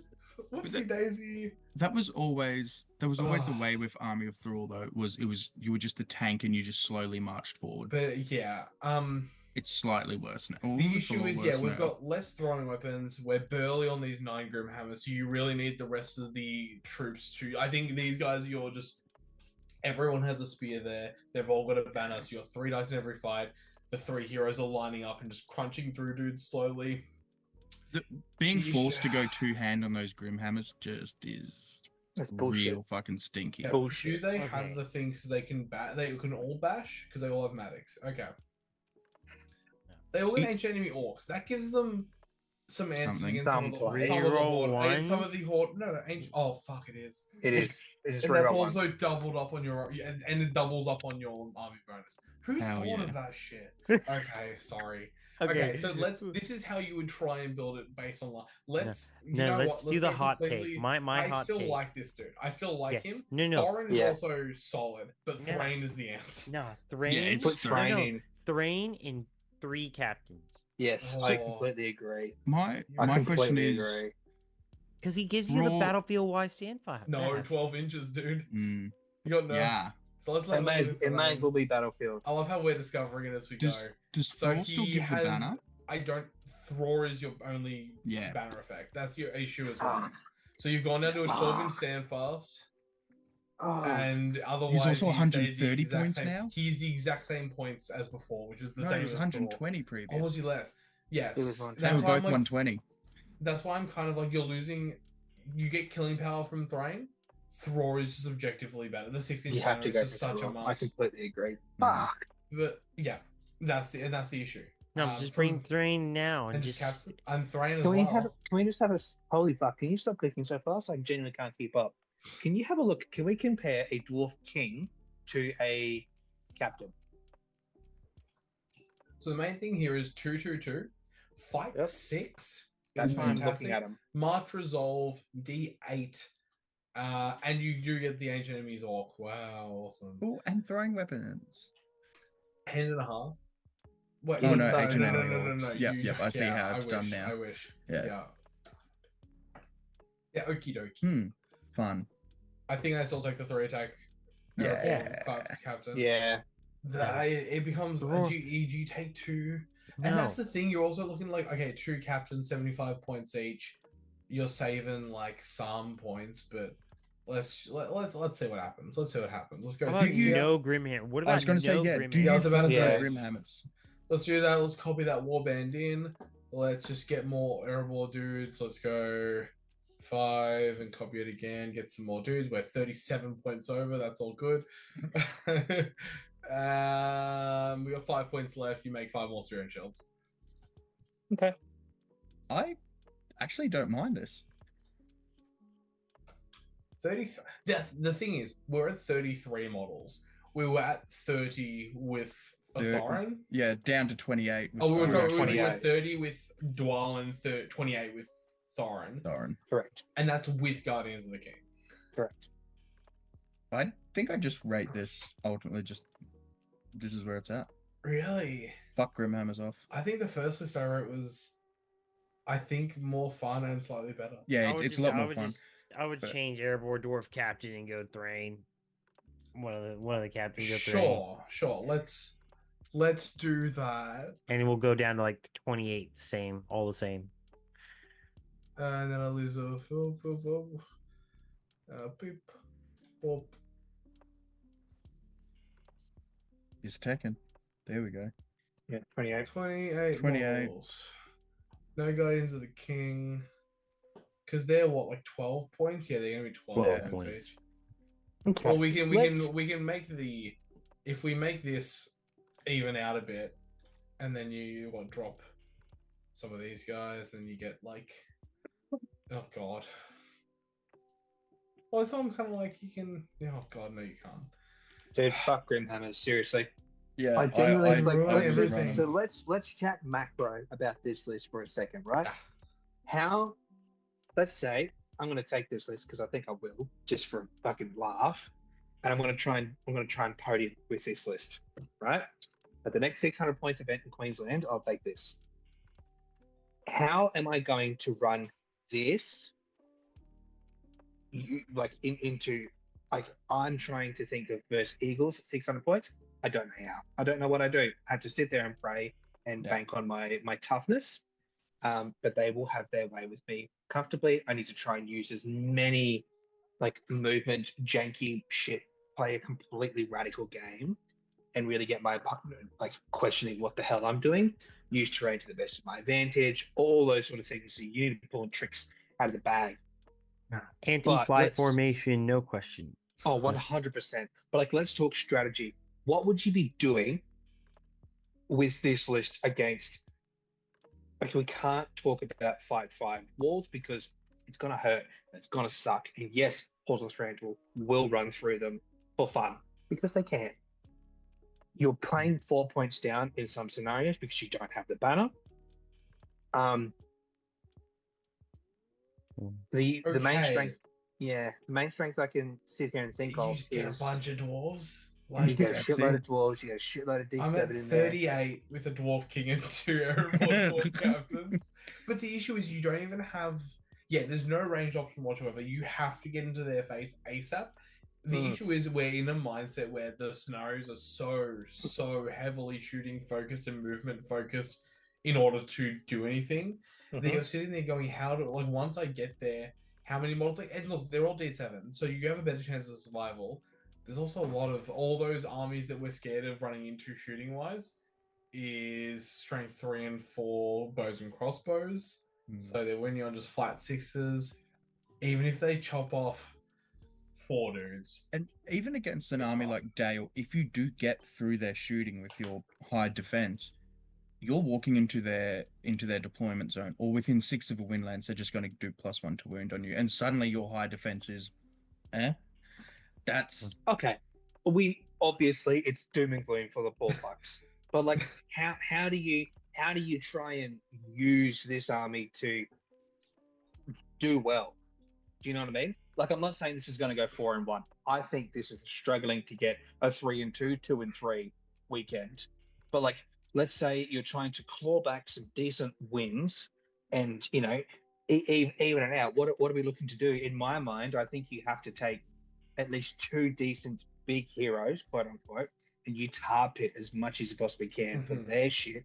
Whoopsie daisy. That was always the Ugh. way with Army of Thrall though. It was you were just a tank and you just slowly marched forward. But yeah, It's slightly worse now. Ooh, the it's a issue lot is, worse we've now. got less throwing weapons. We're burly on these 9 Grimhammers, so you really need the rest of the troops to. I think these guys, you're just. Everyone has a spear there. They've all got a banner, so you're 3 dice in every fight. The 3 heroes are lining up and just crunching through dudes slowly. Being the forced to issue- go 2-hand on those Grimhammers just is That's bullshit. real fucking stinky. Yeah, Bullshit. Do they Okay. have the things they can They can all bash because they all have Maddox. Okay. They all get ancient enemy orcs. That gives them some answers Something. against some of the Reroll horde. Against some of ones? the horde. No, ancient. Oh fuck, it is. It is. It is And that's reroll also ones. doubled up on your and it doubles up on your army bonus. Who Hell thought yeah. of that shit? Okay, sorry. Okay, so this is how you would try and build it based on let's you No, know let's what? do the go hot completely- take. My I hot still take. like this dude. I still like him. No, no, Thorin is Yeah. also solid, but Yeah. Thrain is the answer. no. Thrain. Yeah, it's Put Thrain. Thrain in. Thrain in 3 captains. Yes, Oh. I completely agree. My I question completely is, agree. Because he gives you the Raw- battlefield wide stand fire. No, 12 inches, dude. mm, You got nerfed. yeah. So let's let It may as well be Battlefield. I love how we're discovering it as we Does go. does So Thrall still he give has. the banner? I don't. Thror is your only Yeah. banner effect. That's your issue as well. Ah, So you've gone down to a 12-inch Ah. stand fast. Oh, And otherwise, also he stayed the 130 exact points same, now? He's the exact same points as before, which is the No, same he was as 120 Thror. previous. Or was he less? Yes. He was They 120. were That's why both I'm like, 120. that's why I'm kind of like, you're losing. You get killing power from Thrain. Thror is just objectively better. The 6-inch You have banner to is go just for such a Thror. I must. completely agree. Mm. Fuck. But yeah, that's the issue. No, just bring Thrain now and just and Thrain as Can we well. have? Can we just have a? Holy fuck! Can you stop clicking so fast? I genuinely can't keep up. Can you have a look? Can we compare a dwarf king to a captain? So the main thing here is 2/2/2, fight Yep. 6. That's is why I'm fantastic. looking at them. March resolve D8, and you do get the ancient enemies orc. Wow, awesome. Oh, and throwing weapons. 10.5. Wait, Oh, no, no, no, ancient no, no, enemy no, no, orcs. no. Yep, I see how it's done now. I wish. Yeah. Yeah, okie dokie. Fun. I think I still take the 3 attack. Yeah. Captain. Yeah. It becomes. Do you take 2? No. And that's the thing. You're also looking like, okay, 2 captains, 75 points each. You're saving like some points, but let's see what happens. Let's see what happens. Let's go. What about you- no Grimhammer? What about I was going to say, no yeah, Grimhammer? do Yeah, I you was about to go say. for Grimhammers? Let's do that. Let's copy that warband in. Let's just get more Erebor dudes. Let's go 5 and copy it again. Get some more dudes. We're 37 points over. That's all good. We got 5 points left. You make 5 more Spear and Shields. Okay. I actually don't mind this. 30. That's the thing is, we're at 33 models. We were at 30 with a Thorin. Yeah, down to 28. With We were Thorin. 28. 30 with Dwal and 28 with Thorin. Correct. And that's with Guardians of the King. Correct. I think I just rate this ultimately just this is where it's at. Really? Fuck Grimhammers off. I think the first list I wrote was, I think, more fun and slightly better. Yeah, it's a lot more fun. I would change Erebor Dwarf Captain and go Thrain. One of the captains. Go Sure. Let's do that. And we'll go down to like 28, all the same. And then I lose a beep, boop. It's Tekken. There we go. Yeah, 28. 28. 28. Models. No Guardians of the King. Because they're what, like 12 points? Yeah, they're gonna be 12 points each. Okay. Well, we can make the, if we make this even out a bit, and then you drop some of these guys, then you get like, oh god. Well, so I'm kind of like, you can, oh god, no, you can't. Dude, fuck Grimhammers, seriously. Yeah, I genuinely everything. So let's chat macro about this list for a second, right? Yeah. How? Let's say I'm going to take this list because I think I will, just for a fucking laugh, and I'm going to try and podium with this list, right? At the next 600 points event in Queensland, I'll take this. How am I going to run this? I'm trying to think of versus Eagles at 600 points. I don't know how. I don't know what I do. I have to sit there and pray and bank on my toughness. But they will have their way with me comfortably. I need to try and use as many like movement, janky shit, play a completely radical game, and really get my like questioning what the hell I'm doing. Use terrain to the best of my advantage. All those sort of things. So you need to be pulling tricks out of the bag. Anti-fly formation, no question. Oh, 100%. But like, let's talk strategy. What would you be doing with this list against? Like, we can't talk about fight 5 walls because it's going to hurt. It's going to suck. And yes, Halls of Thranduil will run through them for fun because they can. You're playing 4 points down in some scenarios because you don't have the banner. The main strength, the main strength I can sit here and think of just get is a bunch of dwarves. You get a shitload of dwarves. You get a shitload of D7 I'm at in there. 38 with a dwarf king and 2 Erebor captains. But the issue is you don't even have. Yeah, there's no range option whatsoever. You have to get into their face ASAP. The issue is we're in a mindset where the scenarios are so heavily shooting focused and movement focused in order to do anything that you're sitting there going, once I get there, how many models. Like, and look, they're all D7, so you have a better chance of survival. There's also a lot of all those armies that we're scared of running into shooting wise is strength 3 and 4 bows and crossbows. So they're winning on just flat 6s. Even if they chop off 4 dudes. And even against an army like Dale, if you do get through their shooting with your high defense, you're walking into their deployment zone, or within 6 of a win lands, they're just going to do +1 to wound on you, and suddenly your high defense is, That's okay. We obviously it's doom and gloom for the poor fucks, but like, how do you try and use this army to do well? Do you know what I mean? Like, I'm not saying this is going to go 4-1. I think this is struggling to get a 3-2, 2-3 weekend. But like, let's say you're trying to claw back some decent wins, and even it out. What are we looking to do? In my mind, I think you have to take at least 2 decent big heroes, quote unquote, and you tar pit as much as you possibly can for their shit.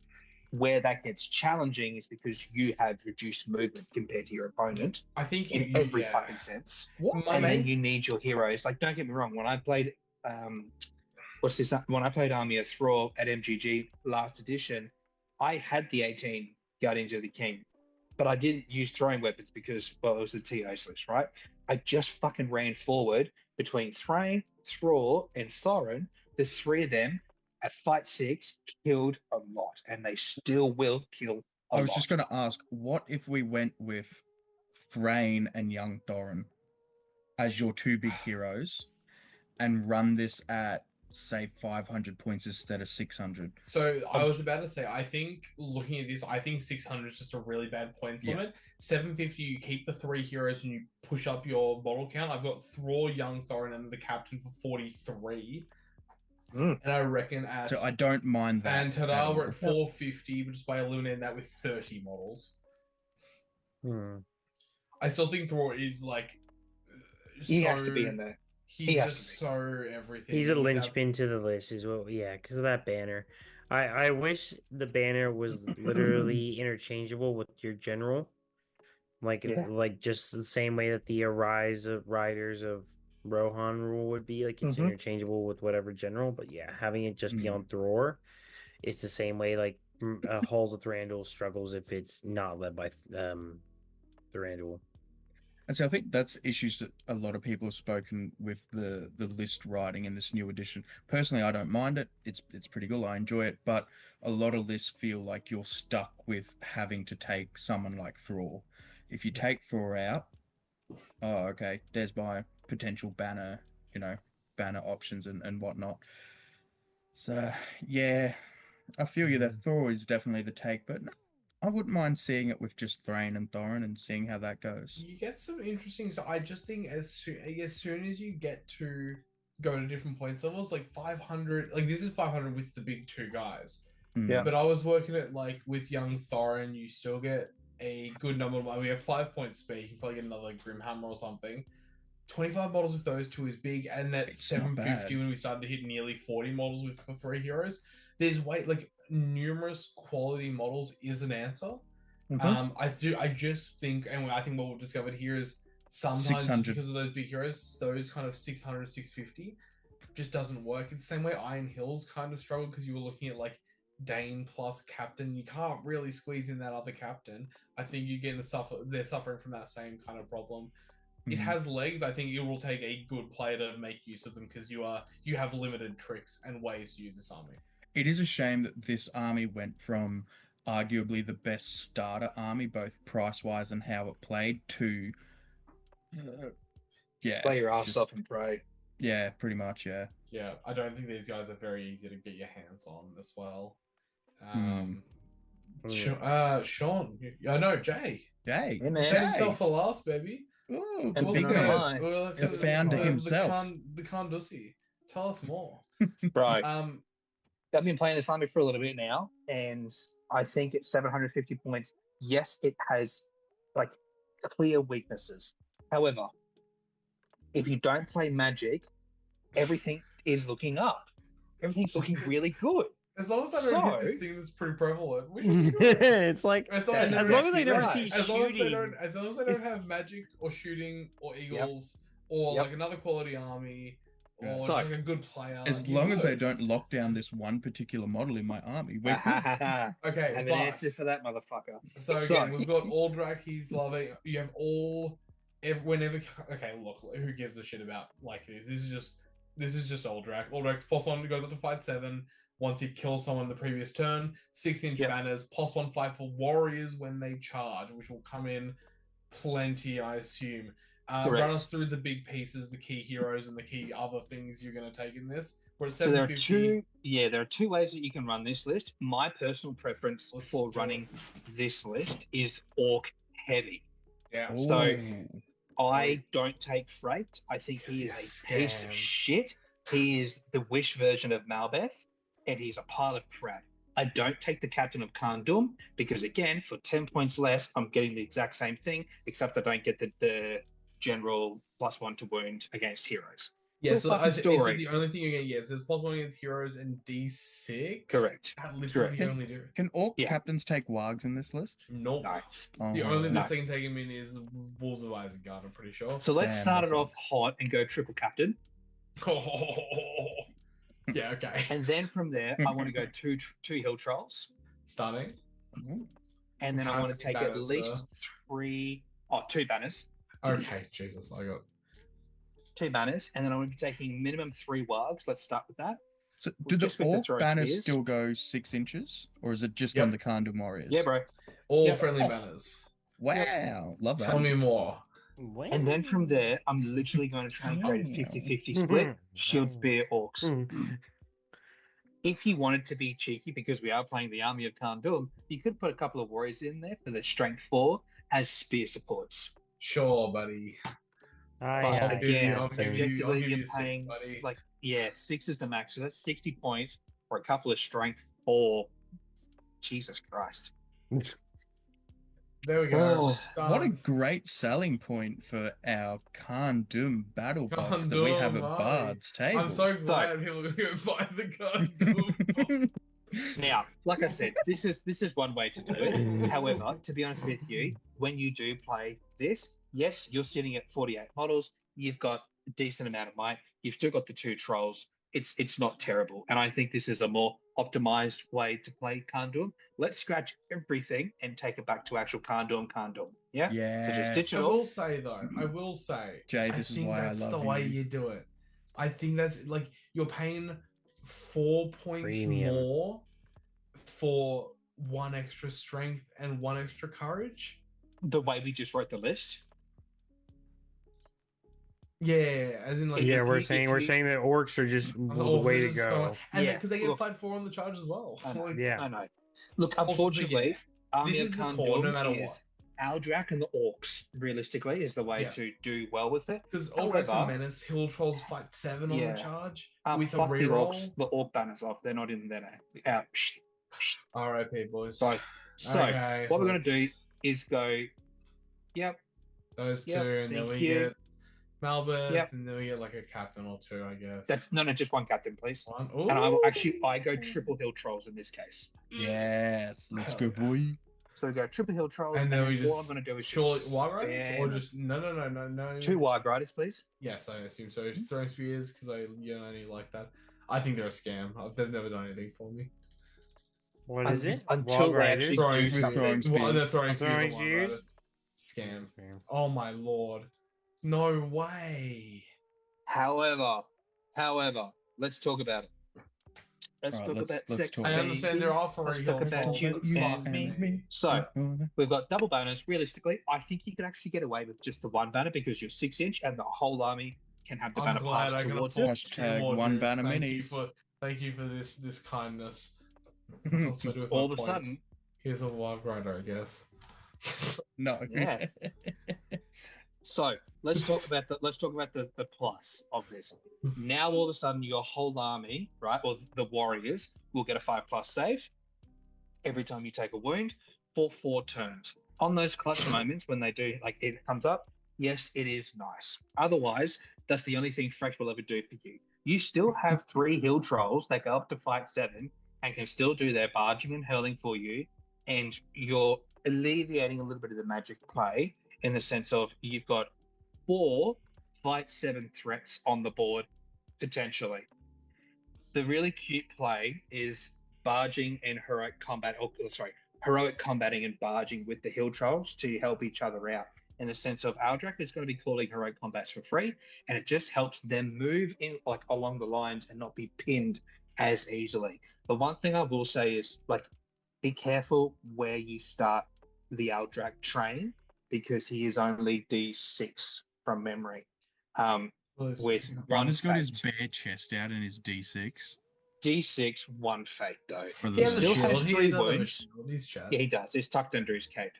Where that gets challenging is because you have reduced movement compared to your opponent. I think in every fucking sense. Then you need your heroes. Like, don't get me wrong. When I played, When I played Army of Thror at MGG last edition, I had the 18 Guardians of the King, but I didn't use throwing weapons because, well, it was the TO list, right? I just fucking ran forward between Thrain, Thror, and Thorin. The 3 of them at fight 6 killed a lot, and they still will kill a lot. I was just going to ask, what if we went with Thrain and young Thorin as your 2 big heroes and run this at, say, 500 points instead of 600? So I was about to say, I think looking at this, I think 600 is just a really bad points limit. 750, you keep the 3 heroes and you push up your model count. I've got Thror, young Thorin, and the captain for 43. And I reckon So I don't mind that. And Tadal, we're at 450, but just by eliminating that with 30 models. I still think Thror is like... He has to be in there. He's just so everything. He's a linchpin to the list, is what. Yeah, because of that banner. I wish the banner was literally interchangeable with your general, like just the same way that the Rise of Riders of Rohan rule would be. Like, it's interchangeable with whatever general. But yeah, having it just be on Thror, it's the same way. Like, Halls of Thranduil struggles if it's not led by Thranduil. And so I think that's issues that a lot of people have spoken with the list writing in this new edition. Personally, I don't mind it. It's pretty good. I enjoy it. But a lot of lists feel like you're stuck with having to take someone like Thror. If you take Thror out, okay, there's my potential banner, banner options and whatnot. So, yeah, I feel you that Thror is definitely the take, but I wouldn't mind seeing it with just Thrain and Thorin and seeing how that goes. You get some interesting stuff. I just think as soon as you get to go to different points levels, like 500, like this is 500 with the big 2 guys. Yeah. But I was working at, like, with young Thorin, you still get a good number of... We have 5 points speed. You can probably get another Grimhammer or something. 25 models with those 2 is big, and at 750 when we started to hit nearly 40 models for 3 heroes, there's numerous quality models is an answer. I just think, and I think what we've discovered here is sometimes 600. because of those big heroes, those kind of 600, 650 just doesn't work. It's the same way Iron Hills kind of struggled because you were looking at like Dane plus captain. You can't really squeeze in that other captain. I think they're suffering from that same kind of problem. It has legs. I think it will take a good player to make use of them because you have limited tricks and ways to use this army. It is a shame that this army went from arguably the best starter army, both price-wise and how it played, to play your ass off and pray. Yeah, pretty much, yeah. Yeah, I don't think these guys are very easy to get your hands on as well. Sean, no, Jay. Jay. Hey, man. Set himself for last, baby. Ooh, And the big guy. the founder himself. The Carn Dum. Tell us more. Right. I've been playing this army for a little bit now, and I think at 750 points, yes, it has like clear weaknesses. However, if you don't play Magic, everything is looking up. Everything's looking really good. As long as I don't hit this So- thing that's pretty prevalent, we should be good. It's like As That's as long as I exactly never right. see as long as they shooting. don't, as long as they don't have magic or shooting or eagles or Yep. like another quality army or Yeah. just So- like a good player. As you're long as they good. don't lock down this one particular model in my army, we're good. I Okay, have but an answer for that motherfucker. so So- again, we've got Aldrak. He's loving. You have all. Whenever. Okay, look. Who gives a shit about like this? This is just Aldrak. Aldrak +1 goes up to fight 7. Once he kills someone the previous turn, 6-inch Yep. banners, +1 fight for warriors when they charge, which will come in plenty, I assume. Correct. Run us through the big pieces, the key heroes, and the key other things you're going to take in this. We're at So there are 750. there are two ways that you can run this list. My personal preference Let's for do running this list is orc heavy. Yeah. So- Ooh. I don't take freight. I think he Because is he's a piece scam. of shit. He is the Wish version of Malbeth, and he's a pile of crap. I don't take the captain of Carn Dum because, again, for 10 points less, I'm getting the exact same thing, except I don't get the general +1 to wound against heroes. Yeah, Cool so fucking is it story. the only thing you get? Yes, there's +1 against heroes and D6. Correct. That literally Correct. the only do. Can orc Yeah. captains take wargs in this list? Nope. No. The Oh, only No. list they can take him in is Wolves of Isengard, I'm pretty sure. So let's Damn, start that it off sucks. hot and go triple captain. Yeah, okay. And then from there, I want to go two hill trolls. Starting. Ooh. And then I How want to many take at banners, least two banners. Okay, Jesus, I got. 2 banners. And then I'm going to be taking minimum 3 wargs. Let's start with that. So Well, do the just with the orc throwing banners spears. still go 6 inches, or is it just Yep. on the Carn Dum warriors? Yeah, bro. All Yeah. friendly Oh. banners. Wow, love that. Tell me more. And then from there, I'm literally going to try and create a 50-50 split. Shield, spear, orcs. If you wanted to be cheeky, because we are playing the army of Carn Dum, you could put a couple of warriors in there for the strength 4 as spear supports. Sure, buddy. But again, I'll give you objectively, you're 6, paying buddy. like 6 is the max. So that's 60 points for a couple of strength 4. Jesus Christ. There we go. Oh, What a Done. great selling point for our Carn Dum battle box Carn that we have Dum, at aye. Bard's table. I'm so glad people are going to buy the gun. Now, like I said, this is one way to do it. However, to be honest with you, when you do play this, yes, you're sitting at 48 models. You've got a decent amount of might. You've still got the 2 trolls. It's not terrible, and I think this is a more optimized way to play Carn Dum. Let's scratch everything and take it back to actual Carn Dum. Yeah. Yeah. So just ditch I it all. will say though, Jay, this is think why I that's love the way you. you do it. I think that's like you're paying 4 points Premium. more for 1 extra strength and 1 extra courage. The way we just wrote the list. Yeah, as in like Yeah, if we're you- saying if we're you- saying that orcs are just the Oh, way to this is go. so- and Yeah, because they get look. fight 4 on the charge as well. I know. Like, Yeah. I know. Look, Also, unfortunately, yeah, Army this of is the Carn core, no Dum matter is what. Aldrak and the Orcs, realistically, is the way Yeah. to do well with it. Because Ulrich However- and Menace, Hill Trolls fight 7 on Yeah. the charge with a Fuck the reroll. Orcs, the Orc banners off. They're not in there now. RIP, boys. So, Okay, what we're going to do let's- is go, yep, those 2, Yep, and then thank we you. get Malbeth, Yep. and then we get like a captain or 2, I guess. that's no, just one captain, please. one. And I will Ooh. I go triple hill trolls in this case. Yes, let's Hell go, yeah. boy. So we go triple hill trolls, And then we all I'm just going to do is surely just Wild Riders or spam just no. 2 Wild Riders, please. Yes, I assume so. Throwing spears because I only like that. I think they're a scam. They've never done anything for me. What is it? Until Wild they Riders? actually Throwing do spears. something. Throwing spears. Well, they're throwing spears. Throwing on Wild spears? Riders. Scam. Oh my lord. No way. However, let's talk about it. Let's Right, talk let's- about let's sex. talk I about understand there are Let's three talk Hill about Trolls, you but and fuck me. So Oh, we've got double banners. Realistically, I think you could actually get away with just the 1 banner because you're 6-inch and the whole army can have the I'm banner glad passed I can towards afford it. Hashtag 2 more one dudes. banner Thank you minis. Thank you for this kindness. I'll Just do with all my of a points. sudden, Here's a Wild Rider, I guess. no. Yeah. So let's talk about the plus of this. Now all of a sudden your whole army, right, or the warriors will get a 5+ save every time you take a wound for 4 turns. On those clutch moments when they do, like it comes up, yes, it is nice. Otherwise, that's the only thing Fresh will ever do for you. You still have 3 hill trolls that go up to fight 7 and can still do their barging and hurling for you, and you're alleviating a little bit of the magic play in the sense of you've got 4 fight 7 threats on the board potentially. The really cute play is barging and heroic combat, heroic combating and barging with the hill trolls to help each other out. In the sense of Aldrak is going to be calling heroic combats for free, and it just helps them move in like along the lines and not be pinned as easily. The one thing I will say is like, be careful where you start the Aldrak train because he is only D6 from memory. With one Ryder's got his fate. bare chest out and his D6. D6, 1 fate though. For He has a Still shield. has He 3 does have a wounds. shield. He's chat. Yeah, he does. It's tucked under his cape.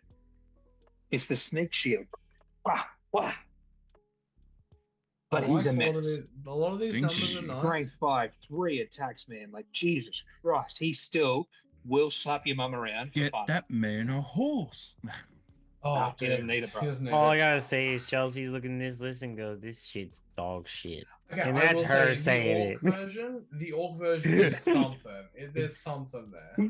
It's the sneak shield. Wah, wah. But he's a menace. A lot of these Think numbers are she- nice. Strength 5, 3 attacks, man. Like, Jesus Christ. He still will slap your mum around for Get fun. that man a horse. Oh, he doesn't need it, bro. He doesn't need All it. I gotta say is Chelsea's looking at this list and goes, "This shit's dog shit." Okay, And I that's will her say saying the orc version is something. There's something there.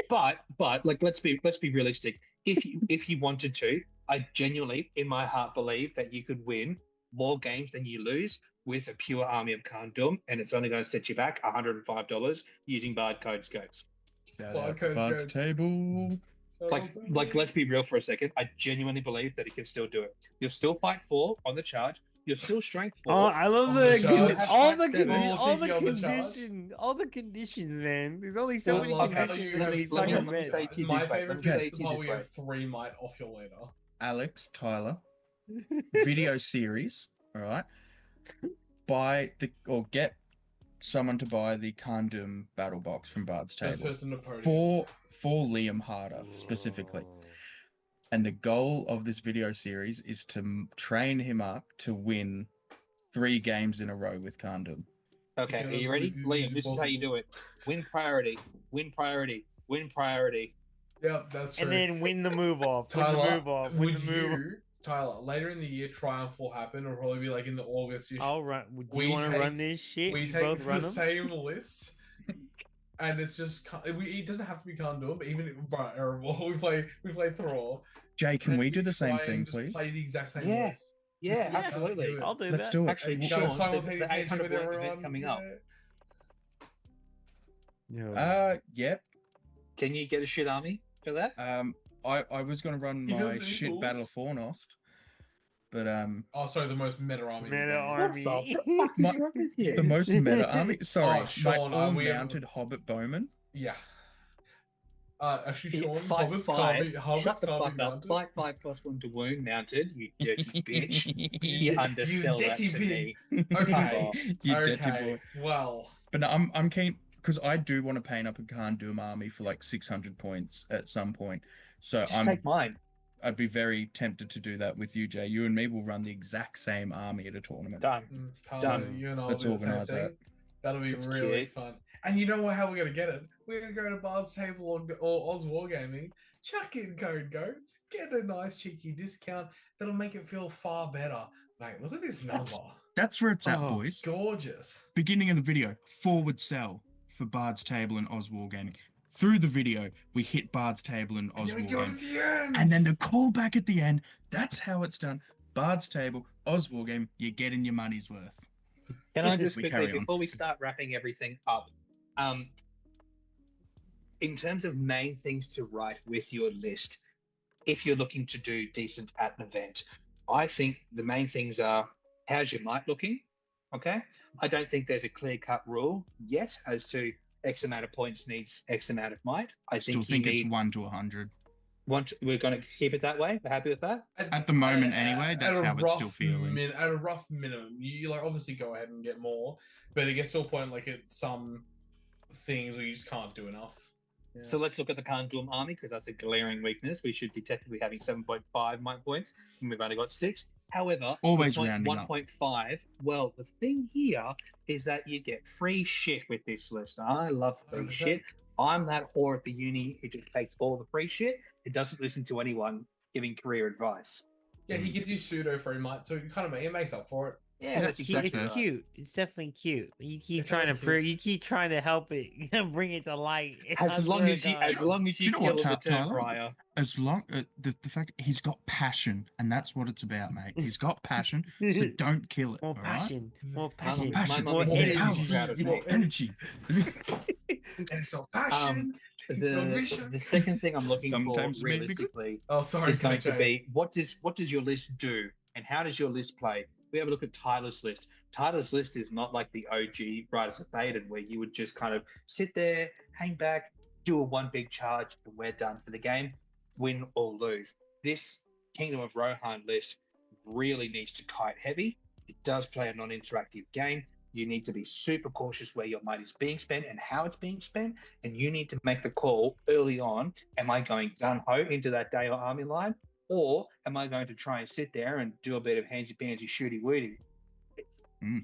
But like, let's be realistic. If you wanted to, I genuinely, in my heart, believe that you could win more games than you lose with a pure army of Carn Dum, and it's only going to set you back $105 using Bard Codes Goats. Shout Well, out codes, Bard's codes. table. Like, let's be real for a second. I genuinely believe that he can still do it. You'll still fight 4 on the charge. You'll still strength 4. Oh, I love On the the charge. all the Seven. all the Cheeky on the charge. conditions, all the conditions, man. There's only so Well, many okay, conditions. you let have me- these let me- fucking let me men. say to you My this way, favorite let me is say the to you part this where you way. have 3 might off your later. Alex, Tyler, video series, all right? Get someone to buy the Carn Dum battle box from Bard's First table person to podium. for Liam Harder specifically. And the goal of this video series is to train him up to win 3 games in a row with Carn Dum. Okay, Okay, are you ready? these Liam, are this is how you possible. do it. Win priority, win priority, win priority. Yep, that's true. And then win the move off. Win the Tyler, move off. Win would the move off. you, Tyler, later in the year, Triumph will happen. It'll probably be like in the August issue. I'll run. Do We you want to take- run this shit? We We take both the run them. same list, and it's just it doesn't have to be Carn Dum, but even if we play Thror. Jay, can and we do the same try thing, and just please? Play the exact same Yeah. list. Yeah, Yeah, absolutely. do it. I'll do Let's that. do it. Actually, And go Sean, there's the simultaneously 800 with point everyone. event coming up. No. Yep. Can you get a shit army for that? I was gonna run He my has shit equals. Battle of Fornost, but Oh, sorry, the most meta army. in the Meta game. army. What the fuck is wrong with you? the most meta army. Sorry, Oh, Sean, my we have- all-mounted Hobbit bowman. Yeah. Actually, Yeah, Sean, fight Hobbits five. can't be. Hobbits Shut the can't fuck be up. mounted. Fight 5 +1 to wound mounted. You dirty bitch. You You di- undersell you that dirty to pig. me. Okay. You dirty Okay. boy. Well, But no, I'm keen because I do want to paint up a Carn Dum army for like 600 points at some point. So Just take mine. I'd be very tempted to do that with you, Jay. You and me will run the exact same army at a tournament. Done. Tyler, Done. you and I will Let's do the same organise that. thing. That'll be That's really cute. fun. And you know what? How we're gonna get it? We're gonna go to Bard's Table or Oz Wargaming, chuck in code goats, get a nice cheeky discount that'll make it feel far better. Mate, look at this number. That's where it's at, Oh, boys. Gorgeous. Beginning of the video, forward sell for Bard's Table and Oz Wargaming. Through the video, we hit Bard's Table and And Oz then we do it at Wargaming. the end. And then the callback at the end, that's how it's done. Bard's Table, Oz Wargaming, you're getting your money's worth. Can I just We quickly, carry on. before we start wrapping everything up, in terms of main things to write with your list, if you're looking to do decent at an event, I think the main things are, how's your might looking? Okay. I don't think there's a clear-cut rule yet as to X amount of points needs X amount of might. I Still think think you it's need 1 to 100. we're going to keep it that way. We're happy with that. At the moment anyway, that's at a how it's still rough feeling. At a rough minimum, you like obviously go ahead and get more, but it gets to a point like at some things where you just can't do enough. Yeah. So let's look at the Carn Dum army because that's a glaring weakness. We should be technically having 7.5 might points, and we've only got 6. However, Always with rounding up. 1.5. Well, the thing here is that you get free shit with this list. I love free 100%. shit. I'm that whore at the uni who just takes all the free shit. It doesn't listen to anyone giving career advice. Yeah, he gives you pseudo free might, so it makes up for it. Yeah, that's exactly It's right. cute. It's definitely cute. You keep It's trying to very cute. You keep trying to help it, bring it to light. I As long swear as to you, God. as long as Do you you know kill what, him the turn Tyler? prior. As long the fact he's got passion, and that's what it's about, mate. He's got passion, so don't kill it. More all right? passion, more My passion, Passion, more mummy says energy. she's proud of me. energy. And it's not passion. It's not vision. The second thing I'm looking for Sometimes it may be good. realistically Oh, sorry. is going to okay. be what does your list do and how does your list play? We have a look at Tyler's list. Tyler's list is not like the OG Riders of Thaden where you would just kind of sit there, hang back, do a one big charge, and we're done for the game, win or lose. This Kingdom of Rohan list really needs to kite heavy. It does play a non-interactive game. You need to be super cautious where your money is being spent and how it's being spent, and you need to make the call early on. Am I going gung-ho into that day or army line, or am I going to try and sit there and do a bit of handsy-pansy, shooty-wooty?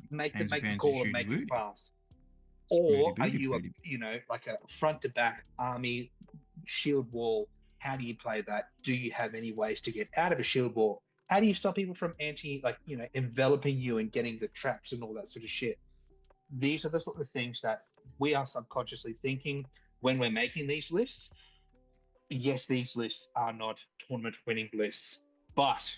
Make the Handsy-pansy, call and make it shooty-wooty. fast. Smoothy Or are booty you booty. like a front-to-back army shield wall? How do you play that? Do you have any ways to get out of a shield wall? How do you stop people from enveloping you and getting the traps and all that sort of shit? These are the sort of things that we are subconsciously thinking when we're making these lists. Yes, these lists are not tournament winning lists, but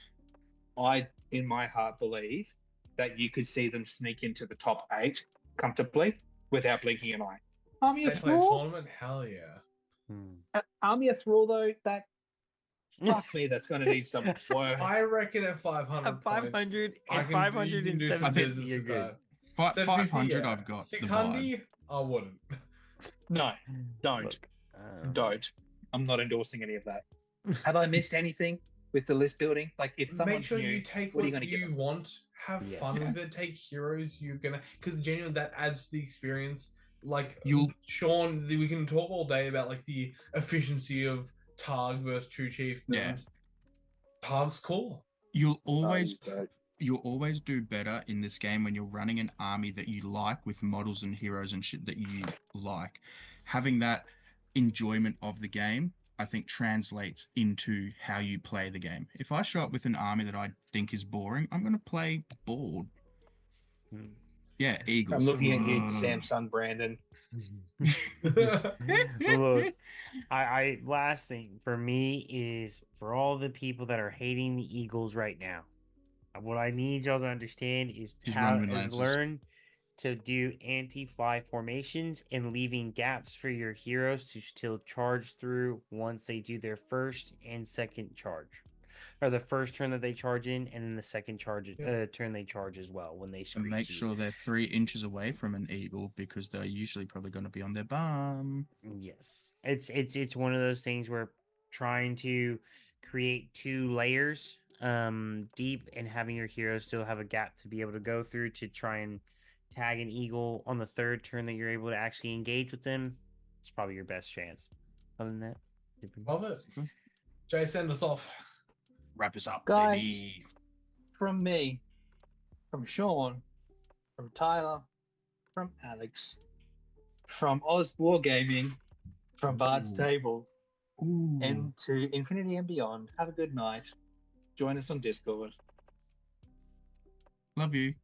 I, in my heart, believe that you could see them sneak into the top 8 comfortably without blinking an eye. Army They of play a Thror? tournament? Hell yeah. Army of Thror, though, that fuck me, that's going to need some work. I reckon at 500 At 500 I and can do- you can do some 570, business you're with good. that. 500, yeah. I've got the 600, I wouldn't. No, don't. Look, Don't. I'm not endorsing any of that. Have I missed anything with the list building? Like, if someone's Make sure new, you take what are what you going to give you them? want. Have Yes. fun with it. Take heroes you're gonna, because genuinely that adds to the experience. Like You'll- Sean, we can talk all day about like the efficiency of Targ versus True Chieftains. Targ's cool. You'll always Dope. you'll always do better in this game when you're running an army that you like with models and heroes and shit that you like. Having that enjoyment of the game, I think, translates into how you play the game. If I show up with an army that I think is boring, I'm going to play bored. Yeah, Eagles. I'm looking at you, Samsung Brandon. Look, I last thing for me is for all the people that are hating the Eagles right now. What I need y'all to understand is Just how run with is lances. learn to do anti-fly formations and leaving gaps for your heroes to still charge through once they do their first and second charge, or the first turn that they charge in, and then the second turn they charge as well when they And squeeze make you. sure they're 3 inches away from an eagle because they're usually probably going to be on their bum. Yes, it's one of those things where trying to create 2 layers deep and having your heroes still have a gap to be able to go through to try and tag an eagle on the 3rd turn that you're able to actually engage with them. It's probably your best chance. Other than that, Love it. Jay, send us off. Wrap us up, Guys. baby. From me, from Sean, from Tyler, from Alex, from Oz Wargaming, from Bard's Ooh. Table, Ooh. and to Infinity and Beyond. Have a good night. Join us on Discord. Love you.